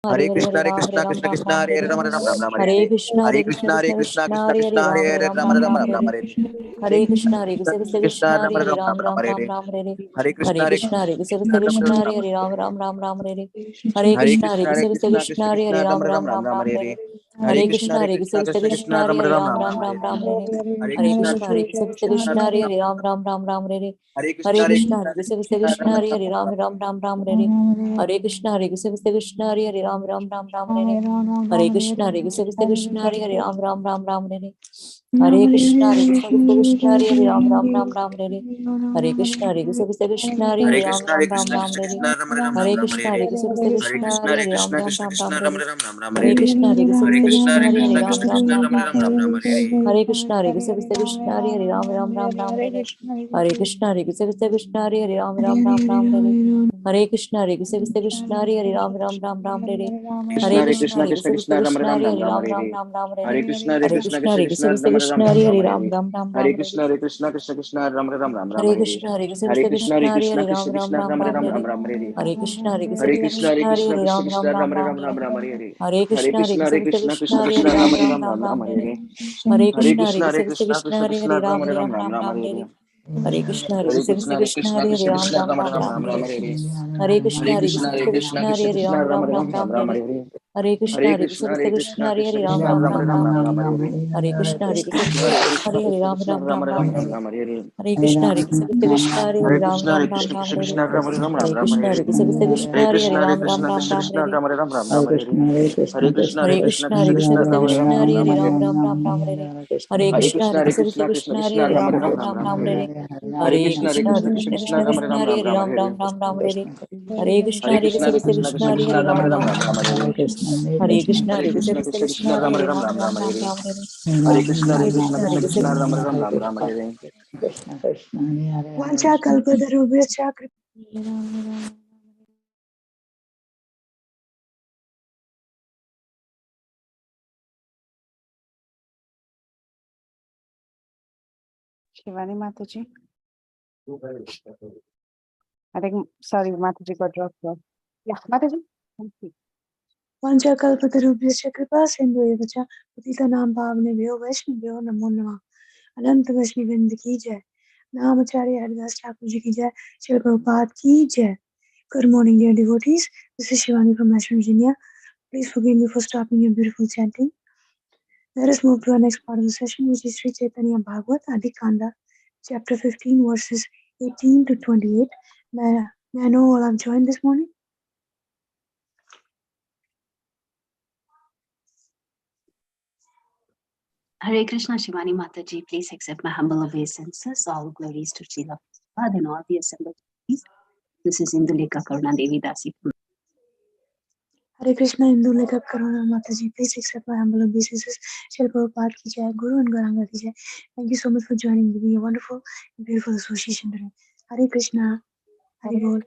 Hare Krishna Krishna Krishna Hare Hare Rama Rama Rama Hare Hare Hare Krishna Krishna Krishna Hare Hare Rama Rama Rama Hare Hare Krishna Krishna Rama Rama Rama Hare Hare Krishna Krishna Krishna Hare Ram Ram Ram Ram Hare Hare Hare Krishna Krishna Krishna Krishna Krishna Hare Krishna Ram Rama Ram Rama Ram Rama Ram Hare Hare Hare Hare Krishna Krishna Krishna Krishna Krishna Hare Rama Rama Ram Ram Rama Ram Hare Ram Hare Hare Hare Krishna Krishna Krishna Hare Ram Ram Ram Ram Hare Hare Hare Krishna Krishna Krishna Krishna Rama Hare Ram Ram Ram Ram Hare Hare Krishna Krishna Hare Ram Ram Ram Ram Hare Hare Krishna Krishna Hare Ram Ram Ram Ram Hare Hare Krishna Krishna Hare Ram Ram Ram Ram Hare Hare Krishna Krishna Hare Hare Ram Krishna Ram Hare Ram Krishna Ram Krishna Hare Krishna Rama Rama Hare Rama Krishna Hare Hare Krishna Krishna Hare Hare Ram Krishna Ram Krishna Ram Ram Krishna Hare Rama Rama Rama Hare Hare Krishna Hare Krishna Krishna Hare Hare Krishna Ram Krishna Ram Krishna Ram Rama Ram Rama Hare Rama Hare Hare Krishna Krishna Hare Ram Ram Ram Ram Hare Hare Krishna Krishna Hare Ram Ram Ram Ram Hare Hare Krishna Krishna Hare Ram Ram Ram Ram Hare Hare Krishna Krishna Rama Krishna Rama Hare Rama Ram Hare Ram Ram Ram Hare Hare Krishna Hare Hare Krishna Krishna Krishna Krishna Rama Krishna Rama Hare Rama Ram Hare Ram Ram Hare Ram Hare Krishna Hare Krishna Krishna Krishna Rama Rama Rama Hare Hare Krishna Hare Krishna Hare Hare Krishna Ram Krishna Ram Krishna Ram Rama Ram Rama Hare Rama Hare Hare Krishna Hare Krishna Hare Hare Krishna Krishna Ram Ram Krishna Ram Rama Ram Rama Hare Rama Hare Hare Hare Krishna Krishna Hare Krishna Krishna Hare Krishna Ram Rama Ram Rama Ram Ram Rama Hare Hare Hare Hare Krishna Krishna Hare Krishna Krishna Krishna Hare Krishna Ram Rama Ram Rama Ram Rama Ram Hare Hare Hare Krishna Hare Krishna Hare Krishna Krishna Hare Krishna Ram Krishna Ram Rama Ram Rama Ram Rama Hare Hare Hare Hare Krishna Krishna Hare Krishna Krishna Krishna Hare Krishna Ram Rama Ram Rama Ram Rama Ram Rama Hare Hare Hare Hare Krishna Krishna Hare Krishna Krishna Hare Krishna Ram Krishna Ram Rama Ram Rama Ram Hare Rama Hare Hare Krishna Hare Krishna Krishna Hare Krishna Ram Krishna Ram Rama Ram Rama Ram Rama Hare Rama Hare Hare Krishna Krishna Hare Hare Ram Krishna Hare Ram Ram Krishna Ram Krishna Hare Krishna Rama Rama Hare Rama Krishna Hare Krishna Hare Hare Krishna Hare Ram Ram Krishna Ram Krishna Ram Krishna Hare Rama Rama Rama Hare Hare Krishna, Hare Krishna, Hare Krishna Krishna Hare Hare Krishna Krishna Krishna Krishna Krishna Rama Krishna Rama Hare Rama Ram Hare Ram Ram Ram Hare Hare Hare Krishna Krishna Hare Krishna Krishna Krishna Krishna Hare Rama Ram Rama Ram Ram Rama Ram Hare Hare Hare Hare Krishna Hare Krishna Krishna Krishna Krishna Krishna Rama Krishna Rama Hare Rama Ram Hare Ram Ram Ram Hare Hare Hare Krishna Krishna Hare Krishna Krishna Krishna Hare Krishna Rama Ram Rama Ram Ram Rama Hare Hare Krishna Hare Krishna Krishna Krishna Krishna Rama Hare Rama Ram Rama Ram Ram Hare Hare Hare Krishna Hare Hare Krishna Krishna Krishna Krishna Krishna Rama Rama Rama Hare Krishna, Krishna, Hare Hare. Vancha kalpatarubhyacha Shivani Mataji. I think, sorry, Mataji got dropped off. Yeah, Mataji. Vancha kalpatarubhyacha kripa sindhuyevacha patitanam pavnebhyo vaishnavyo namo namah. अनंत वैष्णव वृंद की जय। नामाचार्य हरिदास ठाकुर जी की जय। श्रील प्रभुपाद की जय। Good morning, dear devotees. This is Shivani from West Virginia. Please forgive me for stopping your beautiful chanting. Let us move to our next part of the session, which is Sri Caitanya Bhagavata Adi Khanda, chapter 15, verses 18 to 28. May I know all have joined this morning? Hare Krishna, Shivani Mataji, please accept my humble obeisances. All glories to Srila Prabhupada and all the assembled deities. This is Indulekha Karuna Devi Dasi. Hare Krishna, Hindu Lekha Karuna Mataji, please accept my humble obeisances. Srila Prabhupada ki jai, Guru and Gauranga ki jai. Thank you so much for joining me. A wonderful and beautiful association today. Hare Krishna, Hare Bol.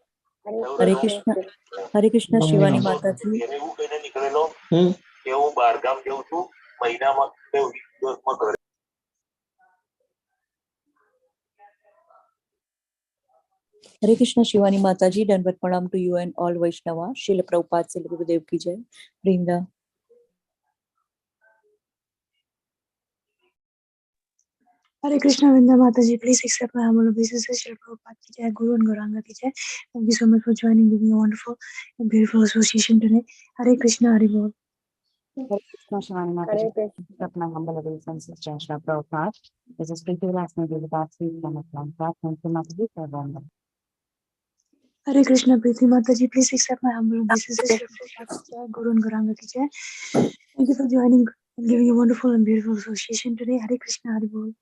Hare Krishna Shivani Mataji. Hare Krishna Shivani Mataji, Dandavat Pranam to you and all Vaishnava. Srila Prabhupada Srila Gurudev ki jai. Vrinda. Hare Krishna, Vrinda Mataji, please accept my humble obeisances. Srila Prabhupada ki jai, Guru and Gauranga ki jai. Thank you so much for joining me. A wonderful and beautiful association today. Hare Krishna, Hare Bol. Hare Krishna, Shivani Mataji. Accept my humble obeisances, Shri Prabhupada. This is Preeti Lakshmi Devi Dasi from Atlanta. Thank you, Mataji, for wonderful. Hare Krishna, Preeti Mataji, please accept my humble obeisances. Srila Prabhupada ki jai, Guru and Gauranga ki jai. Thank you for joining and giving a wonderful and beautiful association today. Hare Krishna, Hare Bol.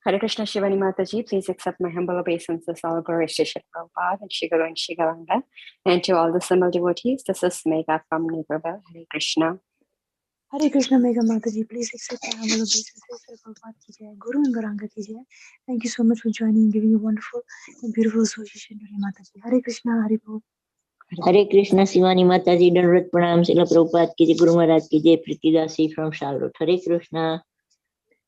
Hare Krishna Shivani Mataji, please accept my humble obeisances. All glories to Srila Prabhupada and Shri Guru and Shri Gauranga. And to all the assembled devotees, this is Megha from Naperville. Hare Krishna. Hare Krishna, Megha Mataji, please accept my humble obeisances. Srila Prabhupada ki jai, Guru and Gauranga ki jai. Thank you so much for joining and giving a wonderful and beautiful association today, Mataji. Hare Krishna, Hare Bol. Hare Krishna, Shivani Mataji, Dandavat Pranam, Srila Prabhupada ki jai, Guru Maharaj ki jai, Preeti Dasi from Charlotte. Hare Krishna.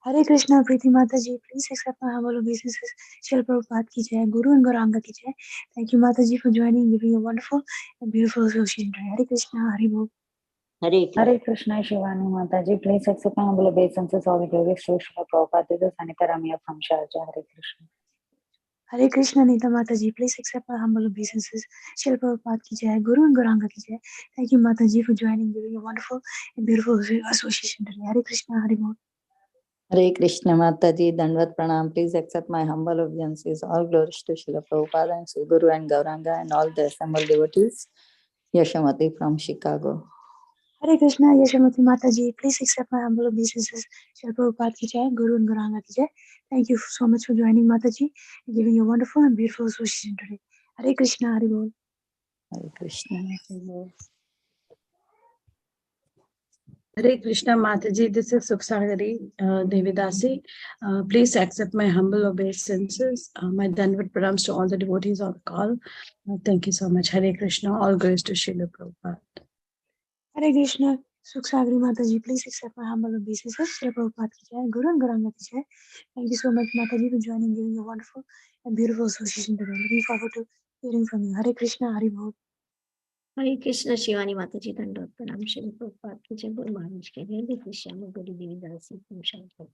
Hare Krishna, Preeti Mataji, please accept my humble obeisances. Shri Prabhupada ki jai, Guru and Gauranga ki jai. Thank you, Mataji, for joining, giving a wonderful and beautiful association. Hare Krishna, Hare Bol. Hare Krishna Shivani Mataji, please accept my humble obeisances. All the glories to Srila Prabhupada. This is Anita Ramya from Sharjah. Hare Krishna. Hare Krishna, Nita Mataji, please accept my humble obeisances. Shri Prabhupada ki jai, Guru and Gauranga ki jai. Thank you, Mataji, for joining, giving a wonderful and beautiful association today. Hare Krishna, Hare Bol. Hare Krishna Mataji, Dandvat Pranam. Please accept my humble obeisances. All glories to Srila Prabhupada and Sri Guru and Gauranga and all the assembled devotees. Yashamati from Chicago. Hare Krishna, Yashamati Mataji, please accept my humble obeisances. Shri Prabhupada ki jai, Guru and Gauranga ki jai. Thank you so much for joining, Mataji, and giving a wonderful and beautiful association today. Hare Krishna, Hare Bol. Hare Krishna. Hare Krishna Mataji, this is Sukha Sagari, Devi Dasi. Please accept my humble obeisances. My Danvat pranams to all the devotees on the call. Thank you so much. Hare Krishna, all glories to Srila Prabhupada. Hare Krishna, Sukha Sagari Mataji, please accept my humble obeisances. Shri Prabhupada ki jai, Guru and Gauranga ki jai. Thank you so much, Mataji, for joining, giving a wonderful and beautiful association today. Looking forward to hearing from you. Hare Krishna, Hare Bol. Hare Krishna Shivani Mataji, Dandvat Pranam, Shri Prabhupada ki jai, Guru Maharaj ki jai, Hare Krishna, Guru Devi Dasi from Sharjah.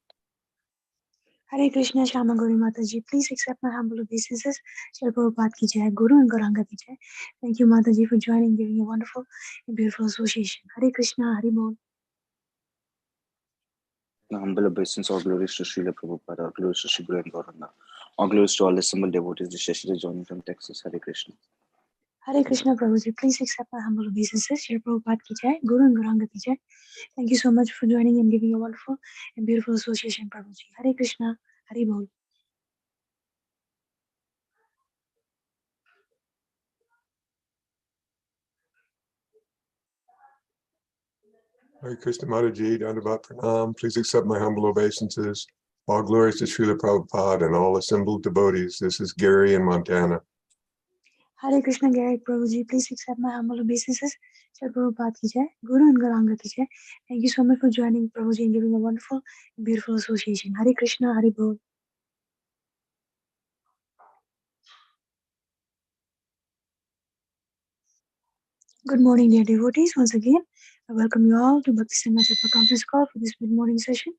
Hare Krishna, Shama Gauri Mataji, please accept my humble obeisances. Shri Prabhupada ki jai, Guru and Gauranga ki jai. Thank you, Mataji, for joining, giving a wonderful and beautiful association. Hare Krishna, Hare Bol. Humble obeisance, all glories to Srila Prabhupada, all glories to Sri Guru and Gauranga, all glories to all assembled devotees. This Shashi is joining from Texas. Hare Krishna. Hare Krishna, Prabhuji, please accept my humble obeisances. Shri Prabhupada ki jai, Guru and Gauranga ki jai. Thank you so much for joining and giving a wonderful and beautiful association, Prabhuji. Hare Krishna, Hare Bol. Hare Krishna Mataji, Dandavat Pranam. Please accept my humble obeisances. All glories to Srila Prabhupada and all assembled devotees. This is Gary in Montana. Hare Krishna, Gary Prabhuji, please accept my humble obeisances. Shri Prabhupada ki jai, Guru and Gauranga ki jai. Thank you so much for joining, Prabhuji, and giving a wonderful and beautiful association. Hare Krishna, Hare Bol. Good morning, dear devotees. Once again, I welcome you all to Bhakti Sangha Japa conference call for this mid-morning session.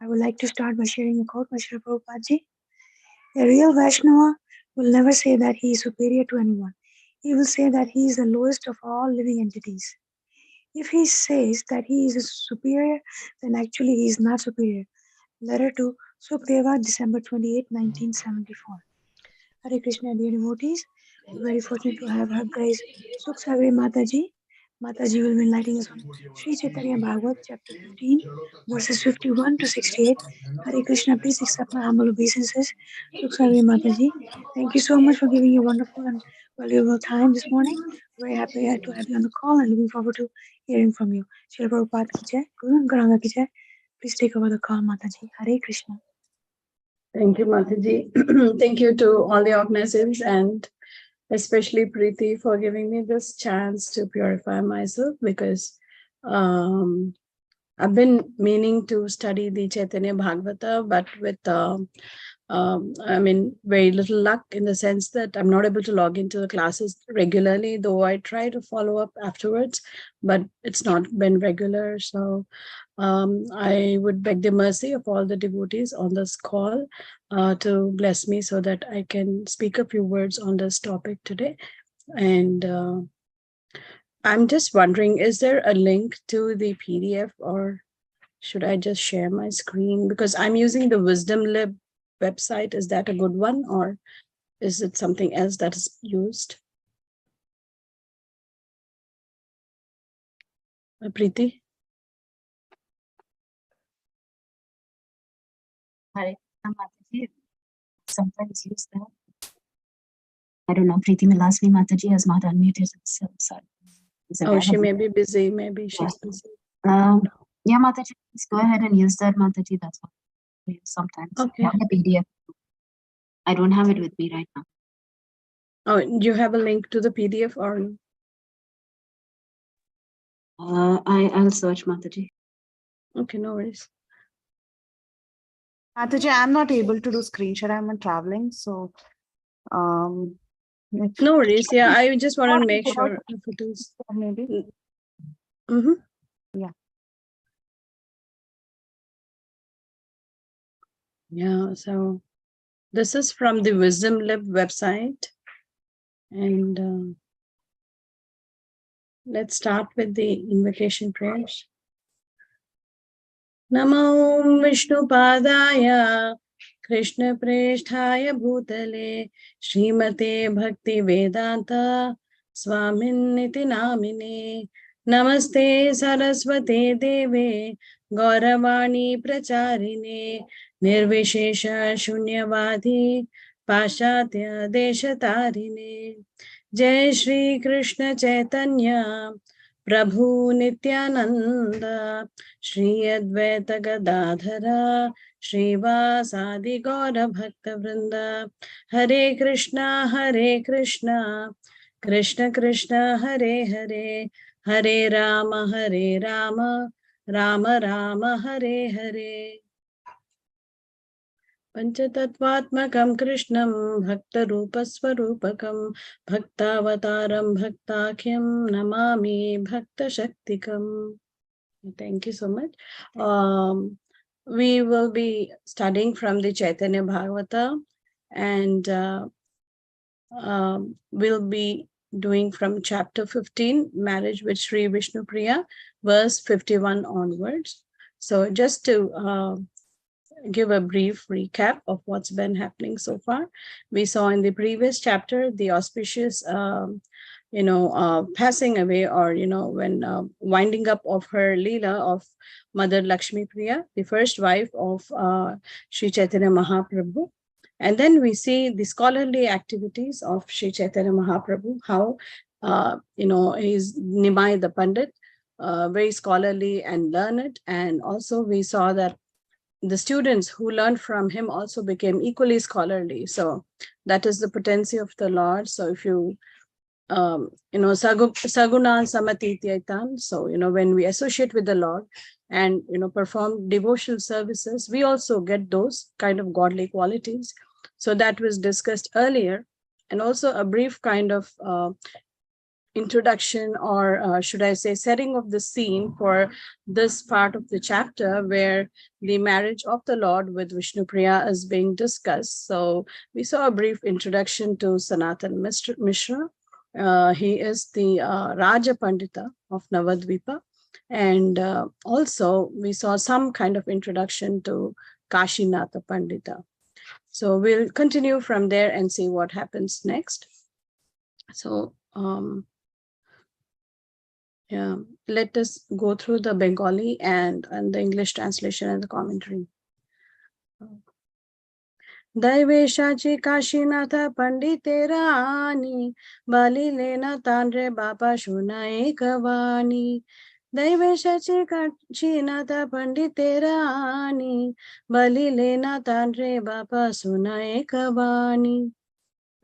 I would like to start by sharing a quote by Srila Prabhupada Ji. A real Vaishnava will never say that he is superior to anyone. He will say that he is the lowest of all living entities. If he says that he is superior, then actually he is not superior. Letter to Sukhdeva, December 28, 1974. Hare Krishna, dear devotees. We're very fortunate to have her grace Sukha Sagari Mataji. Mataji will be enlightening us on Sri Caitanya Bhagavata, chapter 15, verses 51 to 68. Hare Krishna, please accept my humble obeisances. Sukha Sagari Mataji, thank you so much for giving a wonderful and valuable time this morning. Very happy to have you on the call and looking forward to hearing from you. Shri Prabhupada ki jai, Guru and Gauranga ki jai. Please take over the call, Mataji. Hare Krishna. Thank you, Mataji. Thank you to all the organizers and especially Preeti for giving me this chance to purify myself, because I've been meaning to study the Caitanya Bhagavata, but with very little luck, in the sense that I'm not able to log into the classes regularly, though I try to follow up afterwards, but it's not been regular. So I would beg the mercy of all the devotees on this call to bless me so that I can speak a few words on this topic today. And I'm just wondering, is there a link to the PDF, or should I just share my screen? Because I'm using the Wisdom Lib website. Is that a good one, or is it something else that is used? Preeti? Sometimes use that. I don't know. Preeti Milasvi Mataji has not unmuted herself. Sorry. Oh, she may be busy. Maybe she's busy. Yeah, Mataji, please go ahead and use that, Mataji. That's what we use sometimes. Okay. The PDF. I don't have it with me right now. Oh, you have a link to the PDF, or? I'll search, Mataji. Okay, no worries. Mataji, I'm not able to do screen share. I'm traveling, so if No worries. Yeah, I just want to Or make put out sure if it is. maybe. Mm-hmm. Yeah. Yeah, so this is from the Wisdom Lib website. And let's start with the invocation prayers. Namo Vishnu Padaya Krishna Preshthaya Bhutale Srimate Bhakti Vedanta Swaminiti Namine Namaste Saraswate Deve Gauravani Pracharine Nirvishesha Shunyavadi Pashatya Deshatarine Jai Shri Krishna Chaitanya Prabhu Nityananda Shri Advaita Gadadhara Srivasadi Gaura Bhakta Vrinda Hare Krishna Krishna Krishna Hare Hare Hare Rama Rama Rama Hare Hare Panchatattvatmakam Krishnam Bhaktarupasvarupakam Bhaktavataram Bhaktakhyan Namami Bhakta Shaktikam. Thank you so much. We will be studying from the Caitanya Bhagavata, and we'll be doing from chapter 15, Marriage with Sri Vishnu Priya, verse 51 onwards. So just to give a brief recap of what's been happening so far. We saw in the previous chapter the auspicious passing away, or when winding up of her Leela of Mother Lakshmi Priya, the first wife of Sri Chaitanya Mahaprabhu. And then we see the scholarly activities of Sri Chaitanya Mahaprabhu, how he's Nimai the Pandit, very scholarly and learned. And also we saw that the students who learned from him also became equally scholarly. So that is the potency of the Lord. So if you Saguna Samatityaitan. So, when we associate with the Lord and, perform devotional services, we also get those kind of godly qualities. So that was discussed earlier. And also a brief kind of introduction, or should I say setting of the scene for this part of the chapter where the marriage of the Lord with Vishnu Priya is being discussed. So we saw a brief introduction to Sanatan Mishra. He is the Raja Pandita of Navadvipa. And also we saw some kind of introduction to Kashinatha Pandita. So we'll continue from there and see what happens next. So yeah, let us go through the Bengali and the English translation and the commentary. दैवेशाची Kashinath पंडिते रानी बाली लेना तांड्रे बापा शुनाए Cavani दैवेशाची Kashinath पंडिते रानी बाली लेना तांड्रे बापा सुनाए Cavani.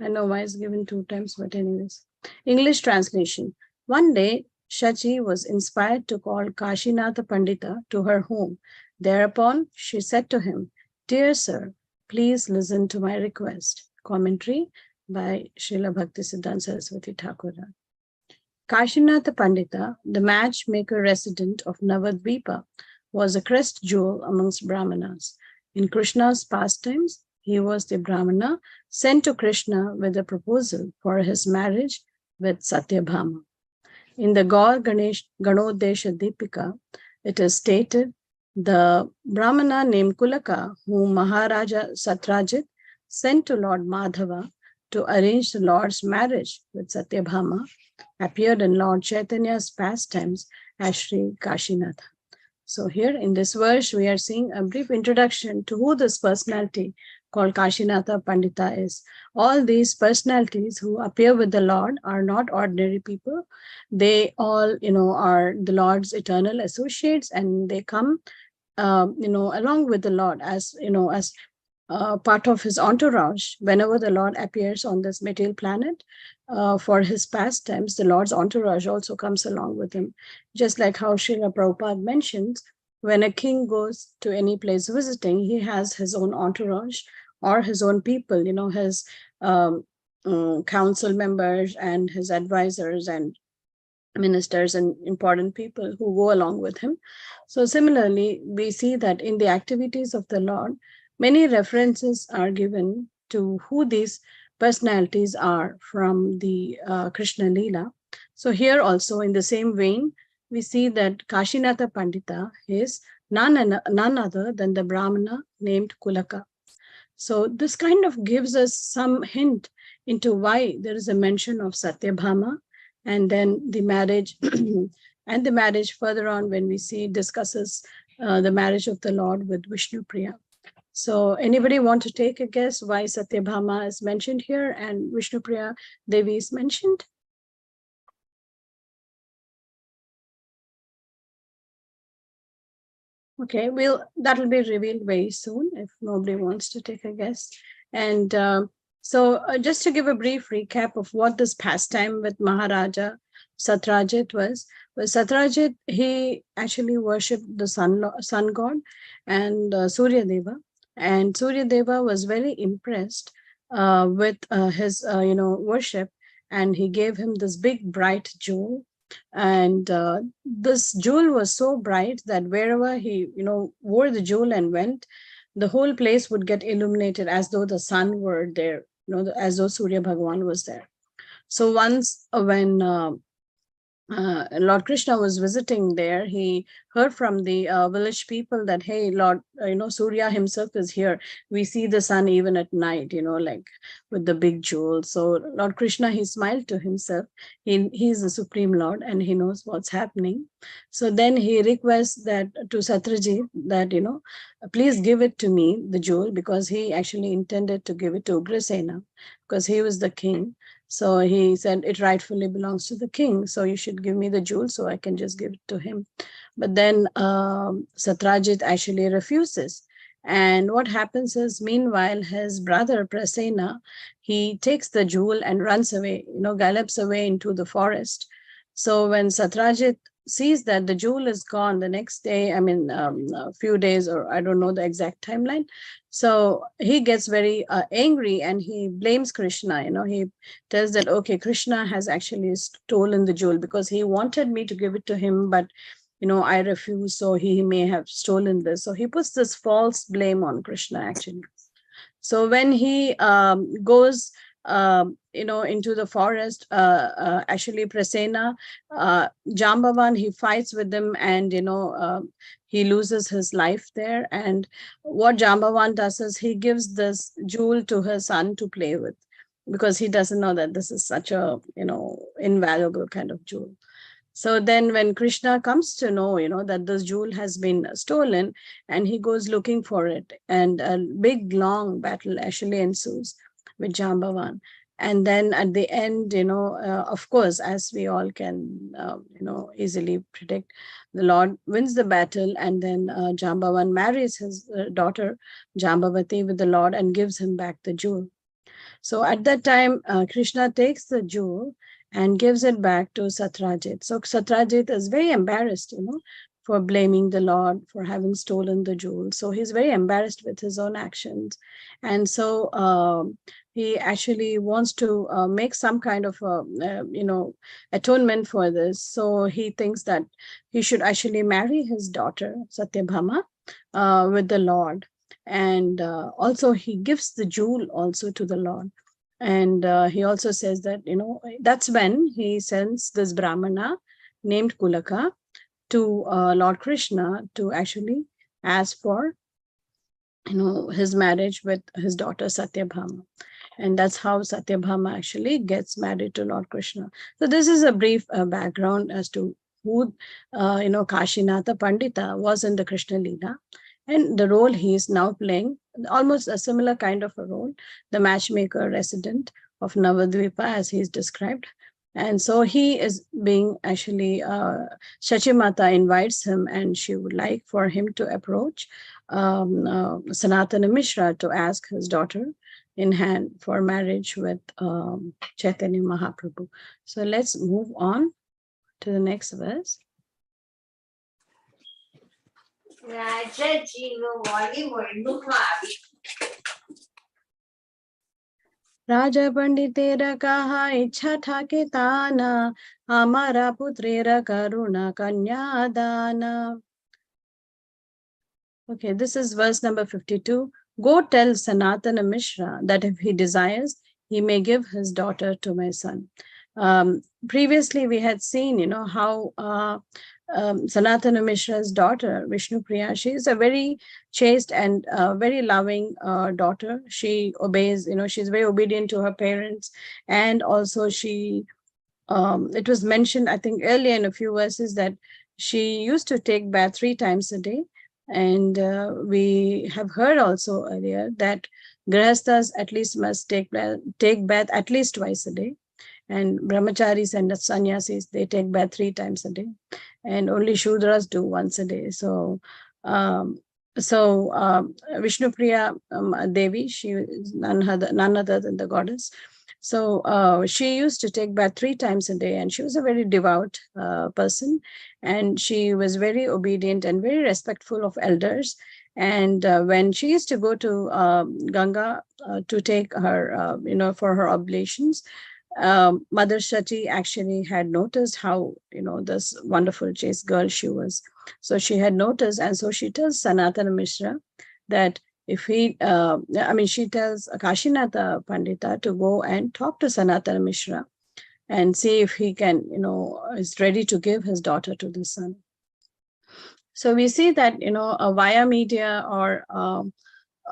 I know why it's given 2 times, but anyways. English translation. One day, Shachi was inspired to call Kashinatha Pandita to her home. Thereupon, she said to him, "Dear sir, please listen to my request." Commentary by Srila Bhaktisiddhanta Saraswati Thakur. Kashinatha Pandita, the matchmaker resident of Navadvipa, was a crest jewel amongst Brahmanas. In Krishna's pastimes, he was the Brahmana sent to Krishna with a proposal for his marriage with Satyabhama. In the Gaur Ganodesha Deepika, it is stated, the Brahmana named Kulaka, whom Maharaja Satrajit sent to Lord Madhava to arrange the Lord's marriage with Satyabhama, appeared in Lord Chaitanya's pastimes as Sri Kashinatha. So here in this verse, we are seeing a brief introduction to who this personality called Kashinatha Pandita is. All these personalities who appear with the Lord are not ordinary people. They all, are the Lord's eternal associates, and they come, along with the Lord as part of his entourage. Whenever the Lord appears on this material planet for his pastimes, the Lord's entourage also comes along with him. Just like how Srila Prabhupada mentions when a king goes to any place visiting, he has his own entourage or his own people, his council members and his advisors and ministers and important people who go along with him. So similarly, we see that in the activities of the Lord, many references are given to who these personalities are from the Krishna Leela. So here also in the same vein, we see that Kashinatha Pandita is none other than the Brahmana named Kulaka. So this kind of gives us some hint into why there is a mention of Satyabhama, and then the marriage and the marriage further on when we see discusses the marriage of the Lord with Vishnu Priya. So anybody want to take a guess why Satyabhama is mentioned here and Vishnu Priya Devi is mentioned? Okay, that will be revealed very soon if nobody wants to take a guess. And so just to give a brief recap of what this pastime with Maharaja Satrajit was Satrajit, he actually worshipped the sun god and Surya Deva. And Surya Deva was very impressed with his worship, and he gave him this big bright jewel. And this jewel was so bright that wherever he wore the jewel and went, the whole place would get illuminated as though the sun were there, as though Surya Bhagavan was there. So once when Lord Krishna was visiting there, he heard from the village people that, hey, Lord, Surya himself is here. We see the sun even at night, like with the big jewel. So Lord Krishna, he smiled to himself. He is the Supreme Lord and he knows what's happening. So then he requests that to Satrajit that, please give it to me, the jewel, because he actually intended to give it to Ugrasena because he was the king. So he said, it rightfully belongs to the king. So you should give me the jewel so I can just give it to him. But then Satrajit actually refuses. And what happens is, meanwhile, his brother Prasena, he takes the jewel and runs away, gallops away into the forest. So when Satrajit sees that the jewel is gone the next day, a few days, or I don't know the exact timeline. So he gets very angry and he blames Krishna. He tells that, okay, Krishna has actually stolen the jewel because he wanted me to give it to him, but I refuse, so he may have stolen this. So he puts this false blame on Krishna actually. So when he goes into the forest, actually Prasena, Jambavan, he fights with them and he loses his life there. And what Jambavan does is he gives this jewel to his son to play with, because he doesn't know that this is such a invaluable kind of jewel. So then when Krishna comes to know, that this jewel has been stolen, and he goes looking for it, and a big, long battle actually ensues with Jambavan. And then at the end, of course, as we all can, easily predict, the Lord wins the battle, and then Jambavan marries his daughter, Jambavati, with the Lord and gives him back the jewel. So at that time, Krishna takes the jewel and gives it back to Satrajit. So Satrajit is very embarrassed, for blaming the Lord for having stolen the jewel. So he's very embarrassed with his own actions. And so he actually wants to make some kind of, atonement for this. So he thinks that he should actually marry his daughter, Satyabhama, with the Lord. And also he gives the jewel also to the Lord. And he also says that, that's when he sends this Brahmana named Kulaka to Lord Krishna to actually ask for, his marriage with his daughter Satyabhama. And that's how Satyabhama actually gets married to Lord Krishna. So this is a brief background as to who, Kashinatha Pandita was in the Krishna Leela, and the role he is now playing, almost a similar kind of a role, the matchmaker resident of Navadvipa, as he is described. And so he is being actually, Shachimata invites him, and she would like for him to approach Sanatana Mishra to ask his daughter in hand for marriage with Chaitanya Mahaprabhu. So let's move on to the next verse. राजा पंडितेरा कहा इच्छा ठाके ताना हमारा पुत्रेरा करुणा कन्या दाना. Okay, this is verse number 52. Go tell Sanatana Mishra that if he desires, he may give his daughter to my son. Previously, we had seen, how Sanatana Mishra's daughter, Vishnu Priya, she is a very chaste and very loving daughter. She obeys, she's very obedient to her parents. And also she, it was mentioned, I think earlier in a few verses, that she used to take bath 3 times a day. And we have heard also earlier that Grihasthas at least must take bath at least twice a day. And brahmacharis and sannyasis, they take bath 3 times a day. And only Shudras do once a day. So, Vishnu Priya Devi, she is none other than the goddess. So she used to take bath 3 times a day, and she was a very devout person, and she was very obedient and very respectful of elders. And when she used to go to Ganga to take her, for her oblations, Mother Shati actually had noticed how, this wonderful chaste girl she was. So she had noticed, and so she tells Sanatana Mishra that if he, she tells Kashinatha Pandita to go and talk to Sanatana Mishra and see if he can, is ready to give his daughter to the son. So we see that, a via media or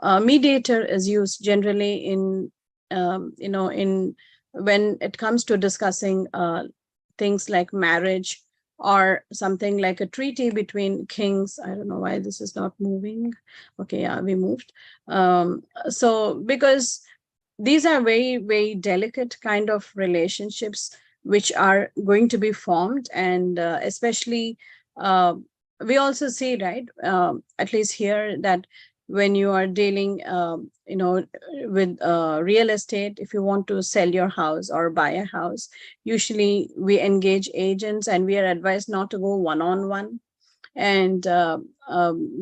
a mediator is used generally in, in when it comes to discussing things like marriage or something like a treaty between kings. I don't know why this is not moving. Okay, yeah, we moved. So because these are very, very delicate kind of relationships which are going to be formed, and especially we also see, right, at least here, that when you are dealing, with real estate, if you want to sell your house or buy a house, usually we engage agents, and we are advised not to go one-on-one. And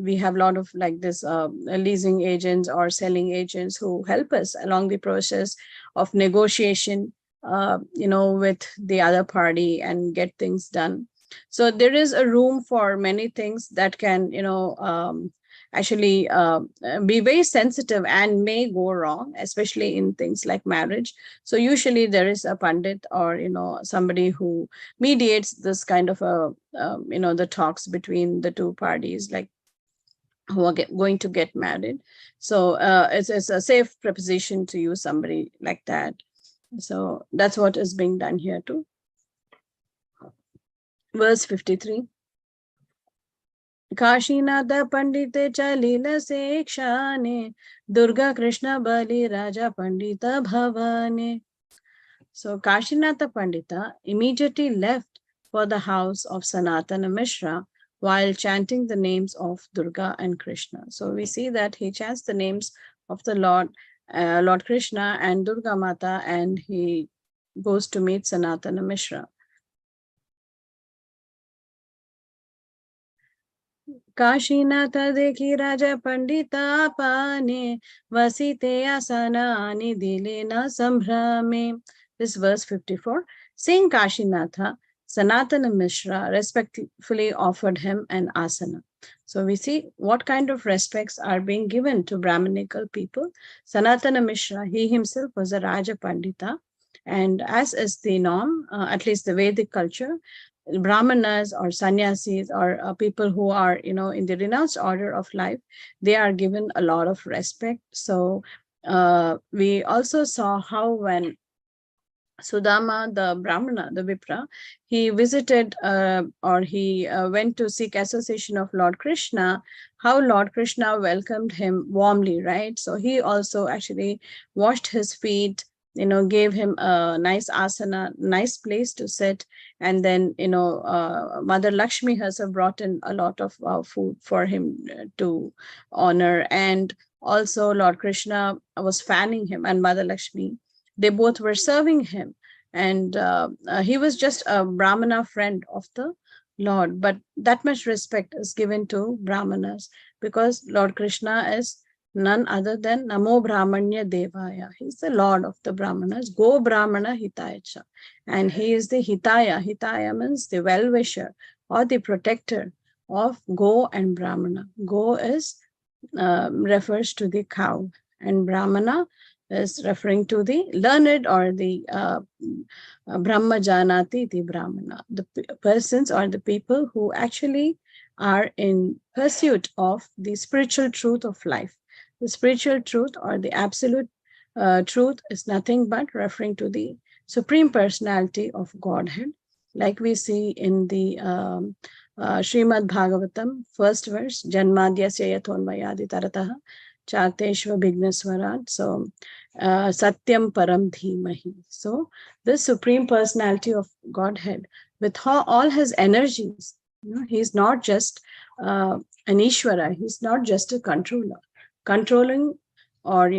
we have a lot of like this leasing agents or selling agents who help us along the process of negotiation, with the other party and get things done. So there is a room for many things that can, actually be very sensitive and may go wrong, especially in things like marriage. So usually there is a pandit or, somebody who mediates this kind of a, the talks between the two parties, like who are going to get married. So it's a safe proposition to use somebody like that. So that's what is being done here too. Verse 53. Kashinatha Pandite Chalila Sekshane Durga Krishna Bali Raja Pandita Bhavane. So Kashinatha Pandita immediately left for the house of Sanatana Mishra while chanting the names of Durga and Krishna. So we see that he chants the names of the Lord Krishna and Durga Mata, and he goes to meet Sanatana Mishra. Kashinatha dekhi Raja Pandita pane vasite asanani dilena sambhrame. This verse 54. Seeing Kashinatha, Sanatana Mishra respectfully offered him an asana. So we see what kind of respects are being given to Brahminical people. Sanatana Mishra, he himself was a Raja Pandita, and as is the norm, at least the Vedic culture, Brahmanas or sannyasis or people who are, in the renounced order of life, they are given a lot of respect. So we also saw how when Sudama, the Brahmana, the Vipra, he visited or he went to seek association of Lord Krishna, how Lord Krishna welcomed him warmly, right? So he also actually washed his feet, gave him a nice asana, nice place to sit. And then, Mother Lakshmi herself brought in a lot of food for him to honor. And also Lord Krishna was fanning him, and Mother Lakshmi, they both were serving him. And he was just a Brahmana friend of the Lord, but that much respect is given to Brahmanas because Lord Krishna is none other than Namo Brahmanya Devaya. He's the Lord of the Brahmanas. Go Brahmana Hitayacha. And he is the Hitaya. Hitaya means the well-wisher or the protector of Go and Brahmana. Go is refers to the cow, and Brahmana is referring to the learned or the Brahma Janati the Brahmana, the persons or the people who actually are in pursuit of the spiritual truth of life. The spiritual truth or the absolute truth is nothing but referring to the Supreme Personality of Godhead, like we see in the Srimad Bhagavatam, first verse, Janmadhyasya yathonmayadi tarataha Chateshva Bhigneswarat. So, Satyam Param Dhimahi. So, this Supreme Personality of Godhead, with all his energies, he's not just an Ishvara, he's not just a controller. Controlling or,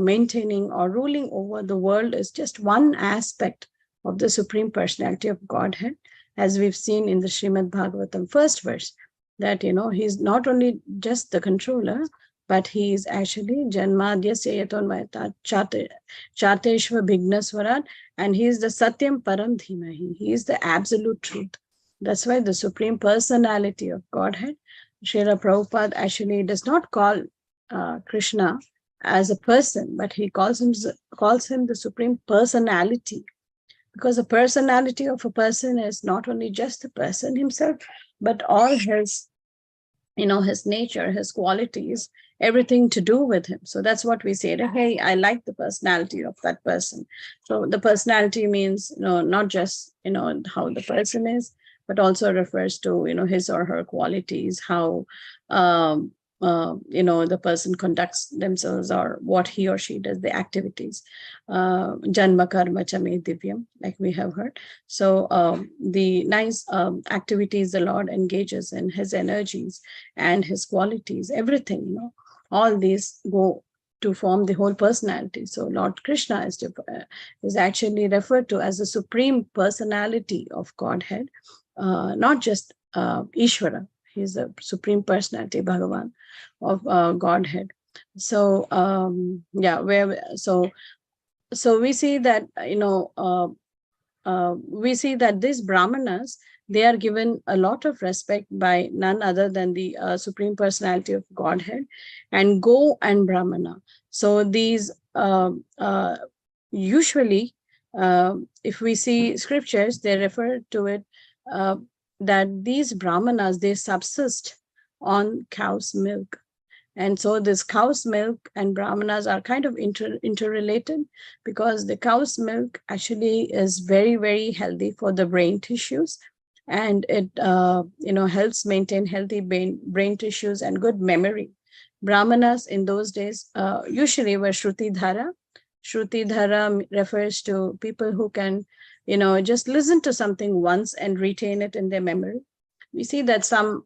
maintaining or ruling over the world is just one aspect of the Supreme Personality of Godhead, as we've seen in the Srimad Bhagavatam first verse, that, he's not only just the controller, but he is actually Janmadhyasya yathonmayata Chateshva Bhigneswarat, and he is the Satyam Param Dhimahi. He is the absolute truth. That's why the Supreme Personality of Godhead, Srila Prabhupada actually does not call Krishna as a person, but he calls him the Supreme Personality, because the personality of a person is not only just the person himself, but all his, his nature, his qualities, everything to do with him. So that's what we say, hey, I like the personality of that person. So the personality means, not just, how the person is, but also refers to, his or her qualities, how, the person conducts themselves, or what he or she does, the activities. Janma karma chame divyam, like we have heard. So the nice activities the Lord engages in, his energies and his qualities, everything, all these go to form the whole personality. So Lord Krishna is actually referred to as the Supreme Personality of Godhead, not just Ishvara. He's the Supreme Personality, Bhagavan, of Godhead. So so we see that, we see that these Brahmanas, they are given a lot of respect by none other than the Supreme Personality of Godhead, and Go and Brahmana. So these usually, if we see scriptures, they refer to it that these Brahmanas, they subsist on cow's milk. And so this cow's milk and Brahmanas are kind of interrelated, because the cow's milk actually is very, very healthy for the brain tissues. And it, helps maintain healthy brain tissues and good memory. Brahmanas in those days usually were Shrutidhara. Shrutidhara refers to people who can, just listen to something once and retain it in their memory. We see that some,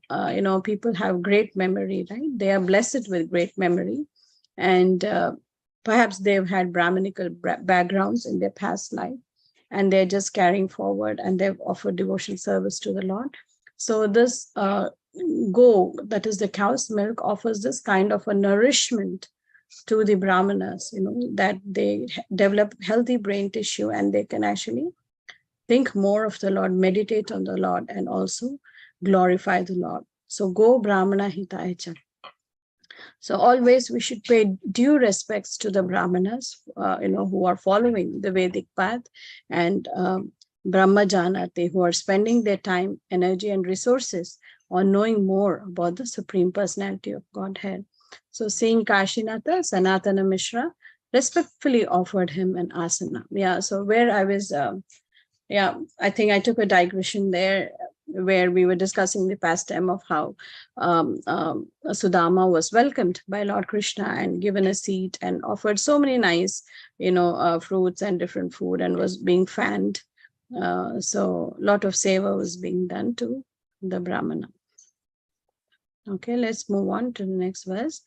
people have great memory, right? They are blessed with great memory. And perhaps they've had Brahminical backgrounds in their past life, and they're just carrying forward, and they've offered devotional service to the Lord. So this Go, that is the cow's milk, offers this kind of a nourishment to the Brahmanas, that they develop healthy brain tissue, and they can actually think more of the Lord, meditate on the Lord, and also glorify the Lord. So Go Brahmana Hitayacha. So always we should pay due respects to the Brahmanas, who are following the Vedic path, and Brahma Janate, who are spending their time, energy, and resources on knowing more about the Supreme Personality of Godhead. So seeing Kashinatha, Sanatana Mishra respectfully offered him an asana. Yeah, so where I was, I think I took a digression there, where we were discussing the pastime of how Sudama was welcomed by Lord Krishna and given a seat and offered so many nice, fruits and different food, and was being fanned. So a lot of seva was being done to the Brahmana. Okay, let's move on to the next verse.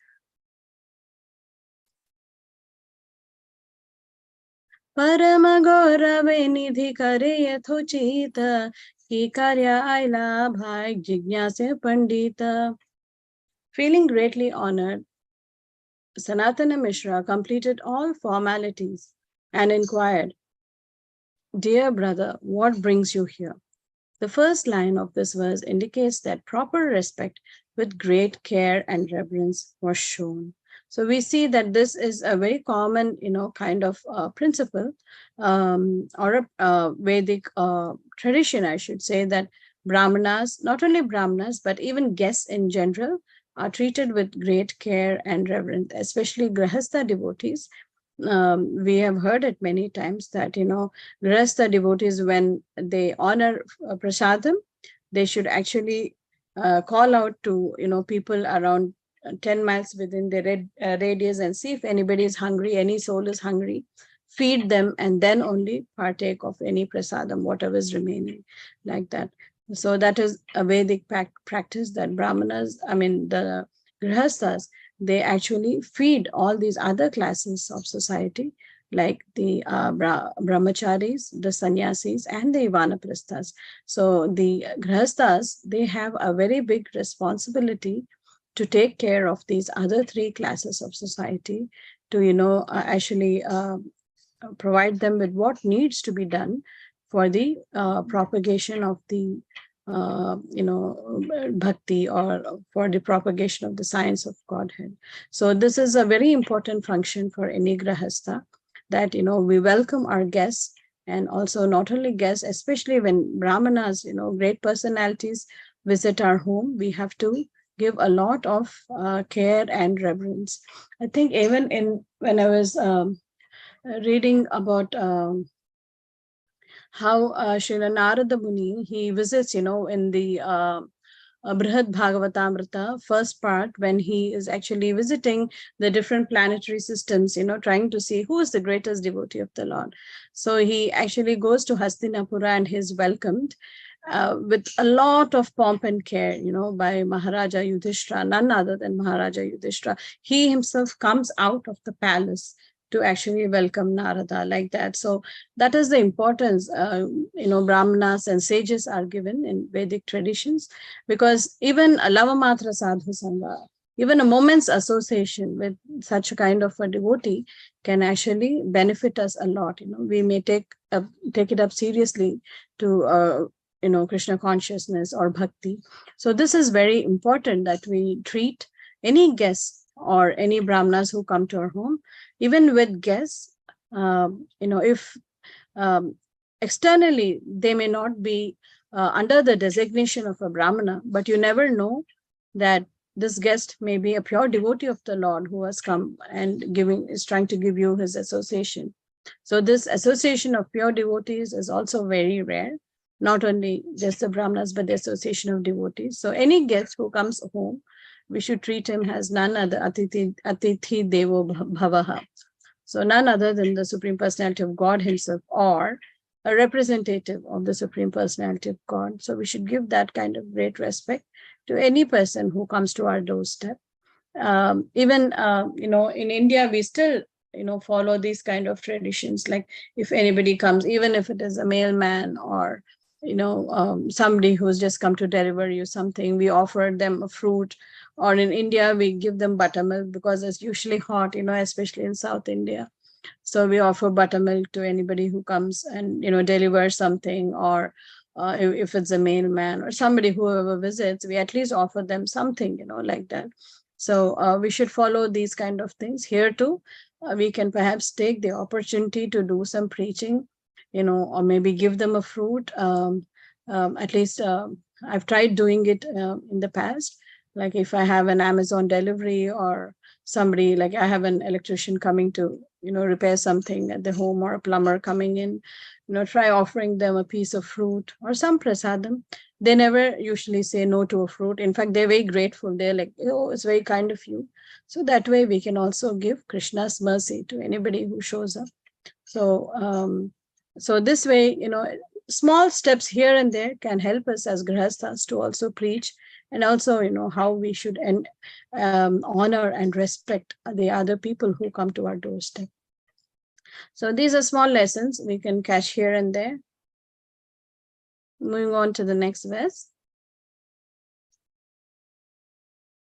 परम गौरव निधि करे यथोचित ki karya aila bhai jigyase pandita. Feeling greatly honored, Sanatana Mishra completed all formalities and inquired, "Dear brother, what brings you here?" The first line of this verse indicates that proper respect with great care and reverence was shown. So we see that this is a very common, kind of principle or a Vedic tradition, I should say, that Brahmanas, not only Brahmanas, but even guests in general, are treated with great care and reverence, especially Grahastha devotees. We have heard it many times that, Grahastha devotees, when they honor prasadam, they should actually call out to, people around 10 miles within the radius and see if anybody is hungry, any soul is hungry, feed them, and then only partake of any prasadam, whatever is remaining, like that. So that is a Vedic practice that Brahmanas, the Grihasthas, they actually feed all these other classes of society, like the brahmacharis, the sannyasis, and the vanaprasthas. So the grihasthas, they have a very big responsibility to take care of these other three classes of society, to actually provide them with what needs to be done for the propagation of the bhakti, or for the propagation of the science of Godhead. So this is a very important function for any grahastha, that we welcome our guests, and also not only guests, especially when brahmanas, great personalities visit our home, we have to give a lot of care and reverence. I think even when I was reading about how Srila Narada Muni, he visits, in the Brihad Bhagavatamrita first part, when he is actually visiting the different planetary systems, trying to see who is the greatest devotee of the Lord. So he actually goes to Hastinapura and he's welcomed with a lot of pomp and care, by Maharaja Yudhishthira, none other than Maharaja Yudhishthira. He himself comes out of the palace to actually welcome Narada, like that. So that is the importance, Brahmanas and sages are given in Vedic traditions, because even a Lavamatra Sadhu Sangha, even a moment's association with such a kind of a devotee can actually benefit us a lot. We may take it up seriously to Krishna consciousness or bhakti. So this is very important, that we treat any guests or any brahmanas who come to our home, even with guests, if externally they may not be under the designation of a brahmana, but you never know that this guest may be a pure devotee of the Lord who has come and is trying to give you his association. So this association of pure devotees is also very rare. Not only just the brahmanas, but the association of devotees. So any guest who comes home, we should treat him as none other Atithi Devo Bhavaha. So none other than the Supreme Personality of God himself, or a representative of the Supreme Personality of God. So we should give that kind of great respect to any person who comes to our doorstep. Even in India, we still follow these kind of traditions. Like if anybody comes, even if it is a mailman or somebody who's just come to deliver you something, we offer them a fruit. Or in India, we give them buttermilk because it's usually hot, especially in South India. So we offer buttermilk to anybody who comes and delivers something, or if it's a mailman or somebody whoever visits, we at least offer them something, like that. So we should follow these kind of things here too. We can perhaps take the opportunity to do some preaching, or maybe give them a fruit. At least I've tried doing it in the past. Like if I have an Amazon delivery, or somebody, like I have an electrician coming to, repair something at the home, or a plumber coming in, try offering them a piece of fruit or some prasadam. They never usually say no to a fruit. In fact, they're very grateful. They're like, oh, it's very kind of you. So that way we can also give Krishna's mercy to anybody who shows up. So, so this way, small steps here and there can help us as grihasthas to also preach, and also, how we should honor and respect the other people who come to our doorstep. So these are small lessons we can catch here and there. Moving on to the next verse.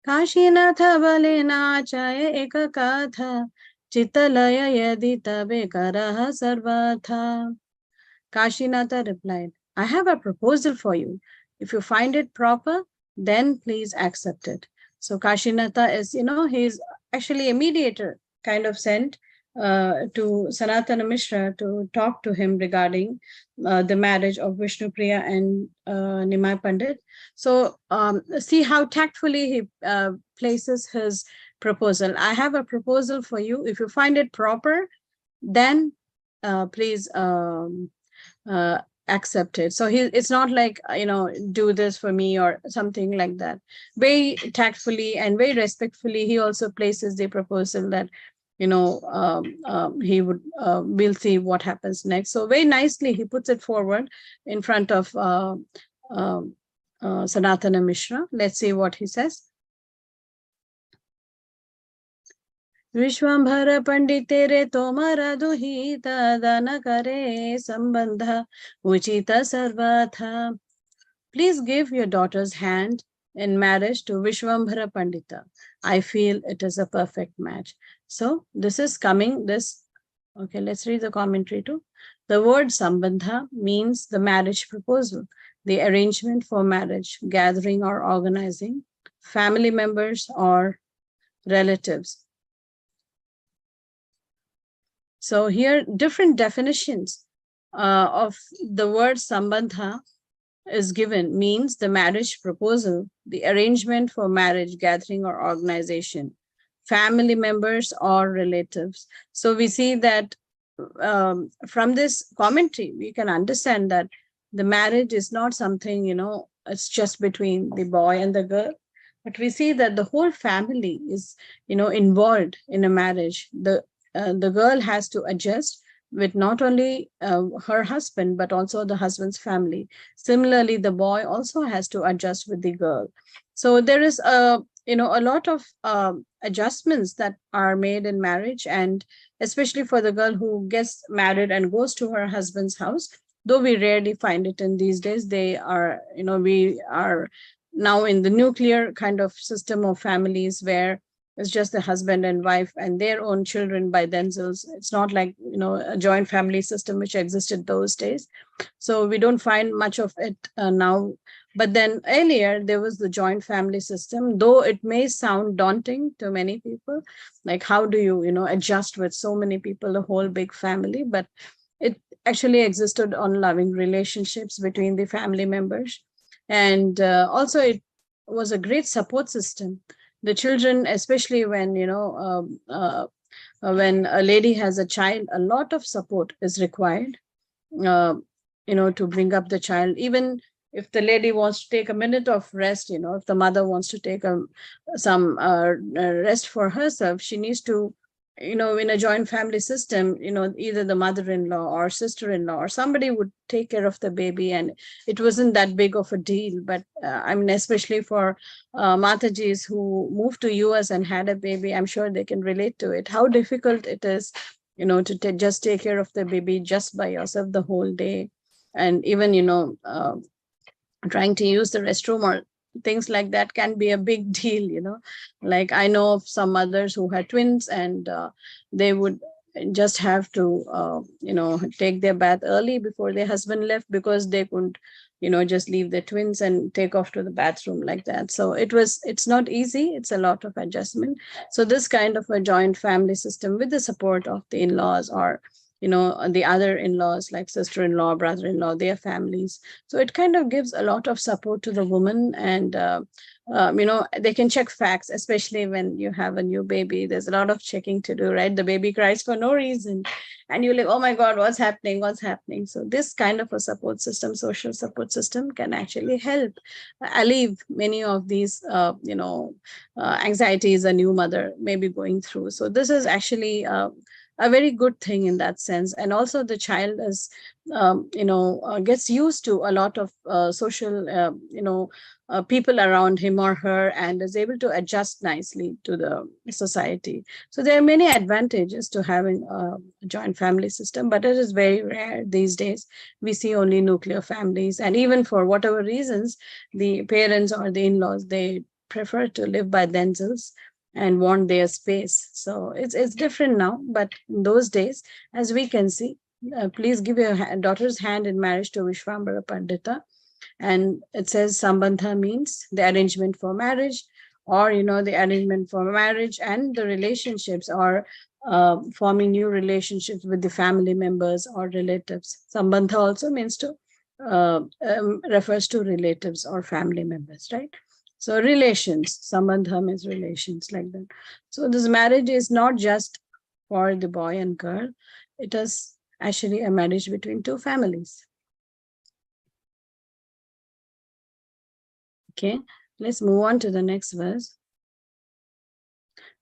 Kashinatha balena chaya eka katha chitalaya yadi tabe karaha sarvatha. Kashinatha replied, I have a proposal for you. If you find it proper, then please accept it. So Kashinatha is, he's actually a mediator kind of sent to Sanatana Mishra to talk to him regarding the marriage of Vishnupriya and Nimai Pandit. So see how tactfully he places his proposal. I have a proposal for you. If you find it proper, then please accept it. So it's not like, do this for me or something like that. Very tactfully and very respectfully, he also places the proposal that, he would, we'll see what happens next. So very nicely, he puts it forward in front of Sanatana Mishra. Let's see what he says. Vishwambhara Panditere Tomara Duhita Dana Kare Sambandha Uchita Sarvatha. Please give your daughter's hand in marriage to Vishwambhara Pandita. I feel it is a perfect match. So this is coming, okay, let's read the commentary too. The word Sambandha means the marriage proposal, the arrangement for marriage, gathering or organizing, family members or relatives. So here, different definitions of the word Sambandha is given, means the marriage proposal, the arrangement for marriage, gathering or organization, family members or relatives. So we see that from this commentary, we can understand that the marriage is not something, it's just between the boy and the girl, but we see that the whole family is, involved in a marriage. The girl has to adjust with not only her husband, but also the husband's family. Similarly, the boy also has to adjust with the girl. So there is a lot of adjustments that are made in marriage, and especially for the girl who gets married and goes to her husband's house, though we rarely find it in these days. They are, we are now in the nuclear kind of system of families where it's just the husband and wife and their own children by themselves. It's not like, a joint family system which existed those days. So we don't find much of it now. But then earlier there was the joint family system, though it may sound daunting to many people. Like, how do you, adjust with so many people, a whole big family? But it actually existed on loving relationships between the family members. And also it was a great support system. The children, especially when, when a lady has a child, a lot of support is required, to bring up the child. Even if the lady wants to take a minute of rest, if the mother wants to take some rest for herself, she needs to, in a joint family system, either the mother-in-law or sister-in-law or somebody would take care of the baby, and it wasn't that big of a deal. But I mean, especially for Matajis who moved to US and had a baby, I'm sure they can relate to it, how difficult it is, to just take care of the baby just by yourself the whole day. And even, trying to use the restroom or things like that can be a big deal. Like, I know of some mothers who had twins, and they would just have to take their bath early before their husband left, because they couldn't just leave the twins and take off to the bathroom like that. So it's not easy. It's a lot of adjustment. So this kind of a joint family system with the support of the in-laws or the other in-laws, like sister-in-law, brother-in-law, their families. So it kind of gives a lot of support to the woman, and they can check facts, especially when you have a new baby. There's a lot of checking to do, right? The baby cries for no reason, and you're like, oh my God, what's happening? So this kind of a support system, social support system, can actually help alleviate many of these anxieties a new mother may be going through. So this is actually a very good thing in that sense. And also the child is, gets used to a lot of social, people around him or her, and is able to adjust nicely to the society. So there are many advantages to having a joint family system, but it is very rare these days. We see only nuclear families, and even for whatever reasons, the parents or the in-laws, they prefer to live by themselves and want their space. So it's different now, but in those days, as we can see, please give your daughter's hand in marriage to Vishwambara Pandita. And it says Sambandha means the arrangement for marriage, or, the arrangement for marriage and the relationships, or forming new relationships with the family members or relatives. Sambandha also means to, refers to relatives or family members, right? So relations, sambandha means relations, like that. So this marriage is not just for the boy and girl. It is actually a marriage between two families. Okay, let's move on to the next verse.